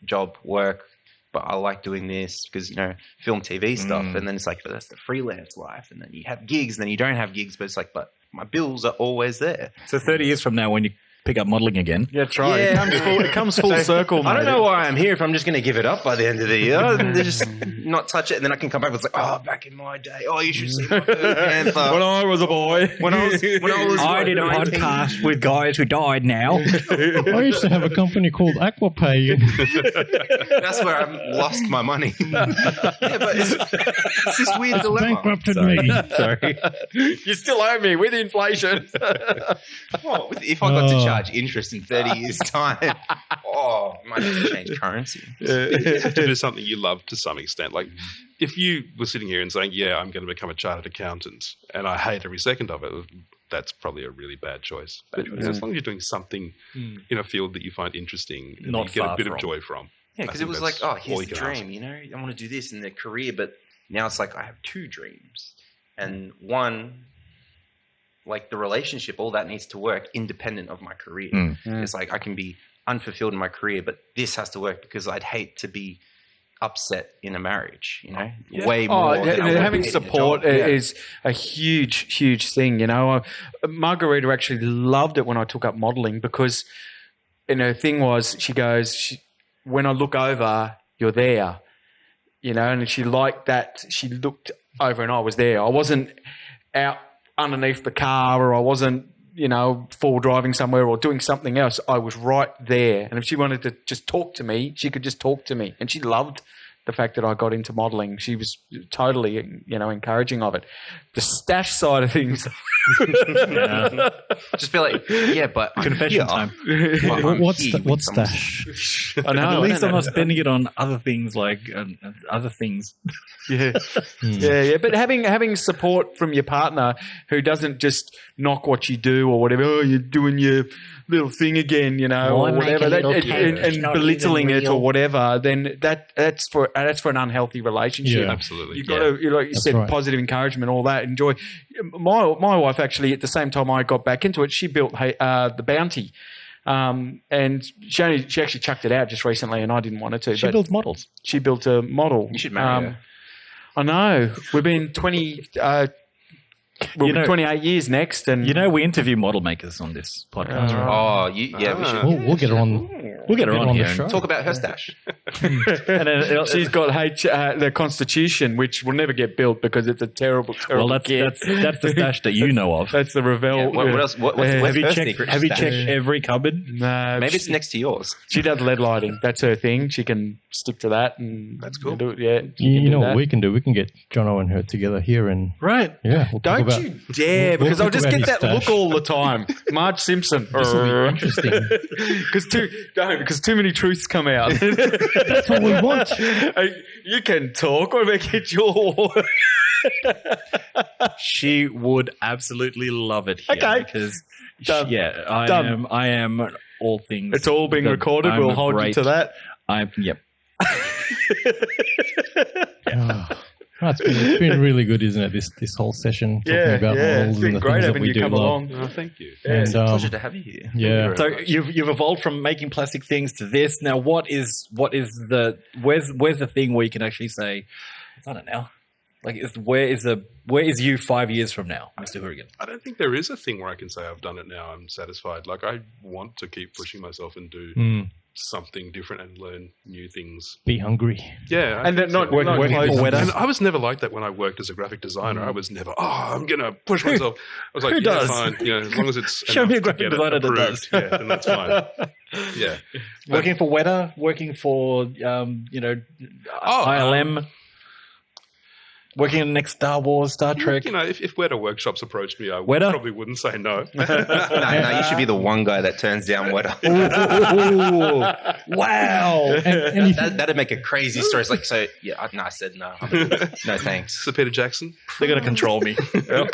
Speaker 4: job, work, but I like doing this because, film, TV stuff. And then it's like, but that's the freelance life. And then you have gigs, and then you don't have gigs, but it's like, but my bills are always there.
Speaker 3: So 30 years from now, when you pick up modeling again.
Speaker 5: Yeah, that's right. Yeah. It comes full circle, mate.
Speaker 4: I don't know why I'm here if I'm just going to give it up by the end of the year and just not touch it. And then I can come back and it's like, back in my day. You should see my Panther.
Speaker 5: When I was a boy.
Speaker 3: I did a podcast with guys who died now.
Speaker 6: I used to have a company called Aquapay.
Speaker 4: That's where I've lost my money. But it's this weird dilemma.
Speaker 6: Bankrupted me.
Speaker 3: Sorry.
Speaker 5: You still owe me with inflation.
Speaker 4: Well, if I got to charge interest in 30 years' time, might have to change currency.
Speaker 2: You have to do something you love to some extent. Like, if you were sitting here and saying, I'm going to become a chartered accountant, and I hate every second of it, that's probably a really bad choice. But as long as you're doing something in a field that you find interesting and you get a bit of joy from.
Speaker 4: Yeah, because it was like, here's the dream, I want to do this in the career, but now it's like I have two dreams. And one, like the relationship, all that needs to work independent of my career. It's like I can be unfulfilled in my career, but this has to work because I'd hate to be upset in a marriage, way more than
Speaker 5: having support is a huge, huge thing. Margarita actually loved it when I took up modeling because, the thing was, she goes, when I look over, you're there, and she liked that. She looked over and I was there. I wasn't out underneath the car, or I wasn't, full driving somewhere or doing something else. I was right there. And if she wanted to just talk to me, she could just talk to me. And she loved the fact that I got into modeling. She was totally, encouraging of it. The stash side of things.
Speaker 4: Just be like, but
Speaker 3: confession time.
Speaker 6: What's stash?
Speaker 5: I know.
Speaker 3: At least I'm not spending it on other things like other things.
Speaker 5: Yeah. But having support from your partner who doesn't just knock what you do or whatever. Oh, you're doing your little thing again, or whatever, and belittling it or whatever. Then that's for an unhealthy relationship.
Speaker 2: Yeah, absolutely.
Speaker 5: You've got to, like you said, positive encouragement, all that. Enjoy. My wife actually, at the same time I got back into it, she built the Bounty. And she actually chucked it out just recently, and I didn't want her to.
Speaker 3: She builds models.
Speaker 5: She built a model.
Speaker 4: You should marry her.
Speaker 5: I know. We've been 28 years next, and
Speaker 3: we interview model makers on this podcast.
Speaker 4: We should.
Speaker 6: We'll get her on.
Speaker 3: We'll get her on
Speaker 6: the
Speaker 3: here.
Speaker 6: show.
Speaker 4: Talk about her stash.
Speaker 3: And then
Speaker 5: She's got the Constitution, which will never get built because it's a terrible, terrible
Speaker 3: well, that's the stash that you know of.
Speaker 5: That's the Revel.
Speaker 4: What else? What's
Speaker 3: Have you
Speaker 4: her
Speaker 3: checked?
Speaker 4: secret
Speaker 3: Have you
Speaker 4: stash?
Speaker 3: checked every cupboard?
Speaker 5: No,
Speaker 4: Maybe it's next to yours.
Speaker 5: she does lead lighting. That's her thing. She can stick to that, and
Speaker 2: That's cool.
Speaker 5: Do it, yeah,
Speaker 6: You know what we can do? We can get Jono and her together here, and
Speaker 5: right.
Speaker 6: yeah, we'll talk
Speaker 5: Don't
Speaker 6: about.
Speaker 5: you dare, because
Speaker 6: we'll
Speaker 5: I'll just
Speaker 6: talk
Speaker 5: get
Speaker 6: about
Speaker 5: that
Speaker 6: his
Speaker 5: look all the time. Marge Simpson.
Speaker 6: This will be interesting.
Speaker 5: Because too many truths come out.
Speaker 6: That's what we want.
Speaker 5: You can talk. What about get your...
Speaker 3: She would absolutely love it here.
Speaker 5: Okay.
Speaker 3: Because
Speaker 5: Done.
Speaker 3: I am all things.
Speaker 5: It's all being recorded.
Speaker 3: I'm
Speaker 5: We'll
Speaker 3: a
Speaker 5: hold you to that.
Speaker 3: Yep.
Speaker 6: Oh, it's been really good, isn't it? This whole session talking about models
Speaker 5: It's been
Speaker 6: and the
Speaker 5: great
Speaker 6: things that
Speaker 5: having
Speaker 6: we
Speaker 5: you
Speaker 6: do
Speaker 5: come
Speaker 6: love.
Speaker 5: along.
Speaker 2: Oh, thank you.
Speaker 6: And,
Speaker 4: It's a pleasure to have you here.
Speaker 6: Yeah.
Speaker 3: So you've evolved from making plastic things to this. Now, where's the thing where you can actually say, I don't know, like where is you 5 years from now, Mr. Hourigan?
Speaker 2: I don't think there is a thing where I can say I've done it now. I'm satisfied. Like I want to keep pushing myself and do something different and learn new things.
Speaker 6: Be hungry.
Speaker 2: Yeah,
Speaker 5: And then not
Speaker 3: Working
Speaker 5: close.
Speaker 3: for Weta.
Speaker 2: And I was never like that when I worked as a graphic designer. I was never, I'm going to push myself. I was like,
Speaker 3: Who
Speaker 2: yeah,
Speaker 3: does?
Speaker 2: fine. You know, as long as it's
Speaker 3: Show me a
Speaker 2: enough to
Speaker 3: graphic
Speaker 2: get it
Speaker 3: designer that
Speaker 2: approved,
Speaker 3: does.
Speaker 2: Yeah, then that's fine. Yeah.
Speaker 3: Working for Weta, working for ILM, working on the next Star Wars, Star Trek.
Speaker 2: You know, if Weta Workshops approached me, I
Speaker 3: Weta?
Speaker 2: probably wouldn't say no.
Speaker 4: No, you should be the one guy that turns down Weta.
Speaker 3: Wow!
Speaker 6: And if
Speaker 4: That'd make a crazy story. It's like, so, yeah, I said no. No, thanks.
Speaker 2: So Peter Jackson?
Speaker 3: They're going to control me. Ugh,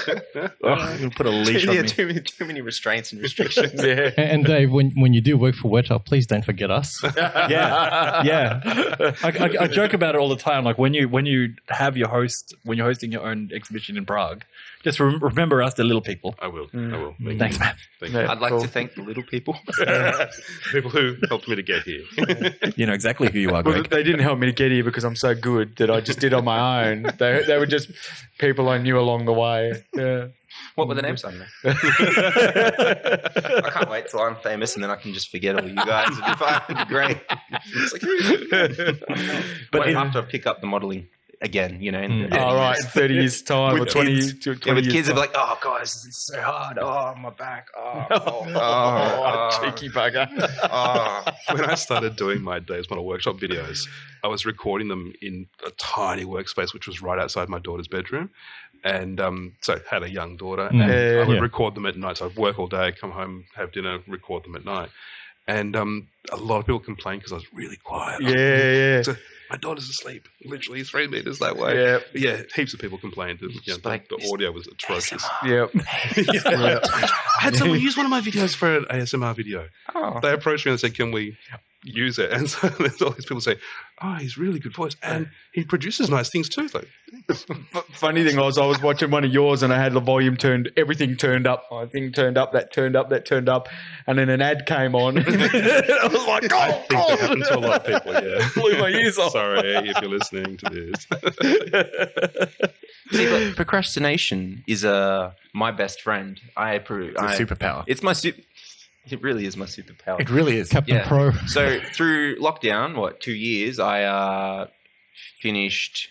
Speaker 3: put a leash on
Speaker 4: Yeah,
Speaker 3: me.
Speaker 4: too many restraints and restrictions.
Speaker 5: Yeah.
Speaker 6: and Dave, when you do work for Weta, please don't forget us.
Speaker 3: Yeah. I joke about it all the time. Like when you have your host, when you're hosting your own exhibition in Prague, just remember us, the little people.
Speaker 2: I will. I will. Thank
Speaker 3: Thanks,
Speaker 2: you.
Speaker 3: man.
Speaker 2: Thank you.
Speaker 5: Yeah.
Speaker 4: I'd like
Speaker 5: Cool.
Speaker 4: to thank the little people.
Speaker 2: People who helped me to get here.
Speaker 3: You know exactly who you are,
Speaker 5: Well,
Speaker 3: Greg.
Speaker 5: they didn't help me to get here because I'm so good that I just did on my own. They were just people I knew along the way. Yeah.
Speaker 4: What were the names on there? I can't wait till I'm famous and then I can just forget all you guys. It'd be fine. It'd be great. It's like,
Speaker 3: But
Speaker 4: but
Speaker 3: in-
Speaker 4: after I pick up the modeling again, you know. In
Speaker 5: All right, 30 years time or
Speaker 4: With
Speaker 5: 20,
Speaker 4: kids.
Speaker 5: 20
Speaker 4: Yeah, with
Speaker 5: years
Speaker 4: kids, they'll
Speaker 5: time.
Speaker 4: be like, "Oh, guys, it's so hard. Oh, my back.
Speaker 5: Cheeky bugger.
Speaker 2: When I started doing my Dave's Model Workshop videos, I was recording them in a tiny workspace, which was right outside my daughter's bedroom. And so I had a young daughter, and I would record them at night. So I'd work all day, come home, have dinner, record them at night. And a lot of people complained because I was really quiet.
Speaker 5: Yeah.
Speaker 2: So my daughter's asleep, literally 3 meters that way.
Speaker 5: Yeah.
Speaker 2: But yeah, heaps of people complained that the audio was atrocious.
Speaker 5: Yep.
Speaker 2: I had someone use one of my videos for an ASMR video.
Speaker 4: Oh.
Speaker 2: They approached me and said, "Can we use it?" And so there's all these people say, "Oh, he's really good voice, and he produces nice things too." Like,
Speaker 5: Funny thing was, I was watching one of yours and I had the volume everything turned up. My thing turned up, that turned up, and then an ad came on. I was like,
Speaker 2: I think that happens to a lot of people. Yeah,
Speaker 5: blew my ears off.
Speaker 2: Sorry if you're listening to this.
Speaker 4: See, but procrastination is my best friend.
Speaker 3: It's a superpower.
Speaker 4: It's my It really is my superpower.
Speaker 3: It really is.
Speaker 6: Captain
Speaker 4: Yeah.
Speaker 6: Pro.
Speaker 4: So through lockdown, 2 years, I finished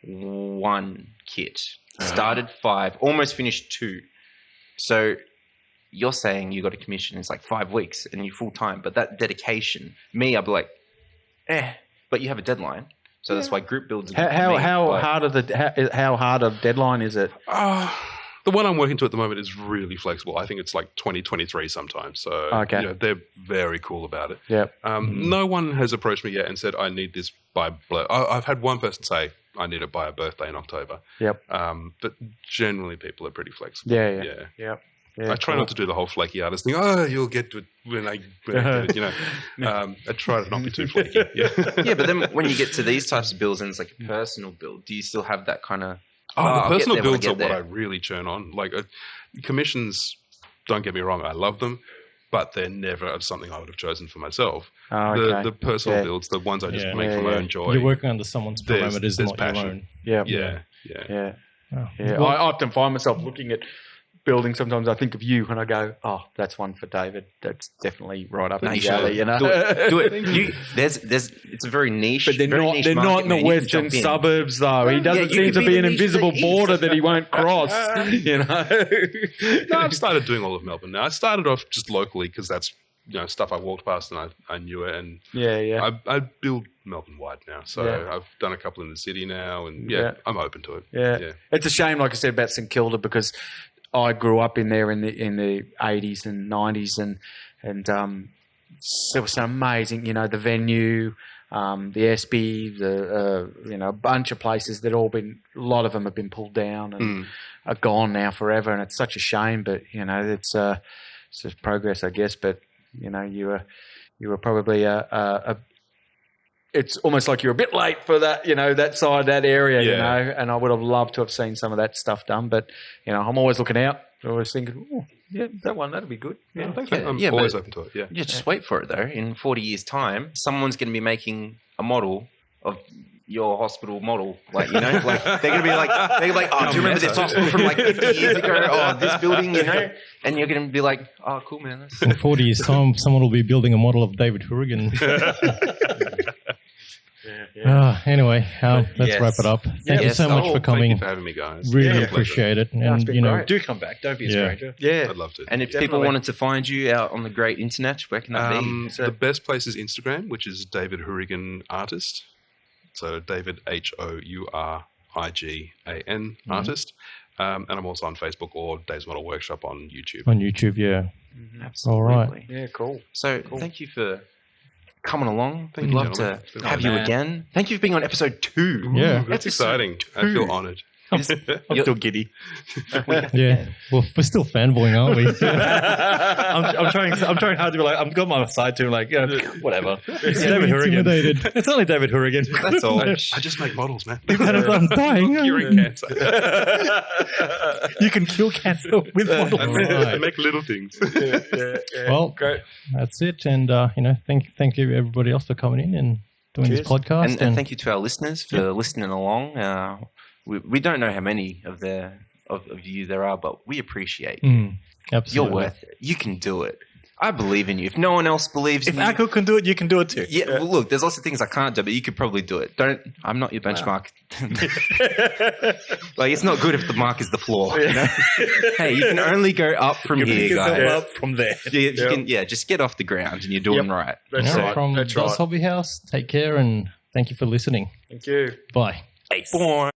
Speaker 4: 1 kit. Started 5, almost finished 2. So you're saying you got a commission, it's like 5 weeks and you're full time, but that dedication, I'd be like, but you have a deadline. So that's why group builds.
Speaker 5: How hard a deadline is it?
Speaker 2: The one I'm working to at the moment is really flexible. I think it's like 2023 sometimes. So
Speaker 5: Okay.
Speaker 2: they're very cool about it.
Speaker 5: Yep.
Speaker 2: No one has approached me yet and said, I need this by... I've had one person say, I need it by a birthday in October.
Speaker 5: Yep.
Speaker 2: But generally people are pretty flexible.
Speaker 5: Yeah.
Speaker 2: Yeah.
Speaker 5: Yeah,
Speaker 2: I try not to do the whole flaky artist thing. Oh, you'll get to it when I get it, I try to not be too flaky. Yeah.
Speaker 4: Yeah, but then when you get to these types of builds and it's like a personal build, do you still have that kind of...
Speaker 2: The personal builds are what I really churn on. Like commissions, don't get me wrong, I love them, but they're never something I would have chosen for myself.
Speaker 5: Oh, okay.
Speaker 2: The personal
Speaker 5: Yeah.
Speaker 2: builds, the ones I just
Speaker 6: Yeah.
Speaker 2: make for my own joy.
Speaker 6: You're working under someone's
Speaker 2: There's-
Speaker 6: parameters,
Speaker 2: there's
Speaker 6: not
Speaker 2: passion.
Speaker 6: your own.
Speaker 5: Yeah.
Speaker 2: Yeah.
Speaker 6: Oh.
Speaker 5: Yeah.
Speaker 6: Well,
Speaker 5: I often find myself looking at building. Sometimes I think of you and I go, "Oh, that's one for David. That's definitely right up
Speaker 4: No,
Speaker 5: his
Speaker 4: you should.
Speaker 5: alley." You know,
Speaker 4: Do it. It's it's a very niche.
Speaker 5: But they're
Speaker 4: very
Speaker 5: not.
Speaker 4: niche
Speaker 5: They're not
Speaker 4: market,
Speaker 5: in the
Speaker 4: man. You can
Speaker 5: western
Speaker 4: jump in.
Speaker 5: suburbs, though. He doesn't
Speaker 4: you
Speaker 5: seem
Speaker 4: could
Speaker 5: to
Speaker 4: be
Speaker 5: be
Speaker 4: the
Speaker 5: an
Speaker 4: niche to the
Speaker 5: invisible
Speaker 4: east.
Speaker 5: border that he won't cross. You know.
Speaker 2: No, I've started doing all of Melbourne now. I started off just locally because that's stuff I walked past and I knew it, and
Speaker 5: Yeah.
Speaker 2: I build Melbourne wide now. So
Speaker 5: Yeah.
Speaker 2: I've done a couple in the city now, and
Speaker 5: Yeah.
Speaker 2: I'm open to it.
Speaker 5: Yeah. It's a shame, like I said, about St Kilda because I grew up in there in the 80s and 90s, and there was some amazing, the venue, the SB, a bunch of places that a lot of them have been pulled down and are gone now forever, and it's such a shame. But it's just progress, I guess. But you were probably it's almost like you're a bit late for that, that side, that area,
Speaker 2: Yeah.
Speaker 5: and I would have loved to have seen some of that stuff done. But, I'm always looking out. I'm always thinking, oh, yeah, that'll be good. Yeah, thank you.
Speaker 2: I'm
Speaker 4: Yeah,
Speaker 2: always
Speaker 4: but-
Speaker 2: open to it. Yeah.
Speaker 4: Yeah, just wait for it though. In 40 years' time, someone's going to be making a model of your hospital model. Like, they're going to be like, oh, do you remember this hospital from like 50 years ago? Oh, this building, And you're going to be like, oh, cool, man.
Speaker 6: In 40 years' time, someone will be building a model of David Hourigan. Anyway, let's wrap it up. Thank you so much for
Speaker 2: Thank
Speaker 6: coming.
Speaker 2: you for having me, guys.
Speaker 6: Really
Speaker 2: Yeah.
Speaker 6: appreciate it. And,
Speaker 5: it's been great.
Speaker 3: Do come back. Don't be a
Speaker 6: Yeah.
Speaker 3: stranger.
Speaker 5: Yeah.
Speaker 2: I'd love to.
Speaker 4: And if people
Speaker 5: Definitely.
Speaker 4: wanted to find you out on the great internet, where can that be?
Speaker 2: The best place is Instagram, which is David Hourigan Artist. So David Hourigan Artist. And I'm also on Facebook or Dave's Model Workshop on YouTube.
Speaker 6: On YouTube, yeah.
Speaker 4: Absolutely.
Speaker 6: All right.
Speaker 5: Yeah, cool.
Speaker 4: So thank you for coming along.
Speaker 2: Thank
Speaker 4: We'd
Speaker 2: you,
Speaker 4: love to
Speaker 2: gentlemen.
Speaker 4: have you
Speaker 3: man.
Speaker 4: again. Thank you for being on episode 2.
Speaker 6: Yeah.
Speaker 2: That's exciting. I feel honoured.
Speaker 3: I'm still giddy.
Speaker 6: Yeah. Well, we're still fanboying, aren't we?
Speaker 3: I'm trying hard to be like, I've got my side to him, like, whatever. It's David Hourigan.
Speaker 6: Intimidated.
Speaker 3: It's only David Hourigan.
Speaker 4: That's all.
Speaker 2: I just make models, man.
Speaker 6: I'm dying.
Speaker 2: Curing cancer.
Speaker 3: You can cure cancer with models.
Speaker 2: I make little things.
Speaker 6: Well,
Speaker 5: Great.
Speaker 6: that's it. And, thank you everybody else for coming in and doing this
Speaker 5: Cheers.
Speaker 6: podcast.
Speaker 4: And thank you to our listeners for listening along. We don't know how many of you there are, but we appreciate you.
Speaker 6: Absolutely.
Speaker 4: You're worth it. You can do it. I believe in you. If no one else believes
Speaker 3: If
Speaker 4: in you,
Speaker 3: Akko can do it, you can do it too.
Speaker 4: yeah, well, look, there's lots of things I can't do, but you could probably do it. I'm not your benchmark. Like, it's not good if the mark is the floor. Hey, you can only go up from
Speaker 3: You
Speaker 4: here,
Speaker 3: pick yourself
Speaker 4: guys.
Speaker 3: up from there.
Speaker 4: You can, just get off the ground and you're doing right.
Speaker 5: That's
Speaker 6: All right,
Speaker 5: right.
Speaker 6: from
Speaker 5: That's
Speaker 6: Das
Speaker 5: right.
Speaker 6: Hobby House, take care and thank you for listening.
Speaker 5: Thank you.
Speaker 6: Bye.
Speaker 4: Boring.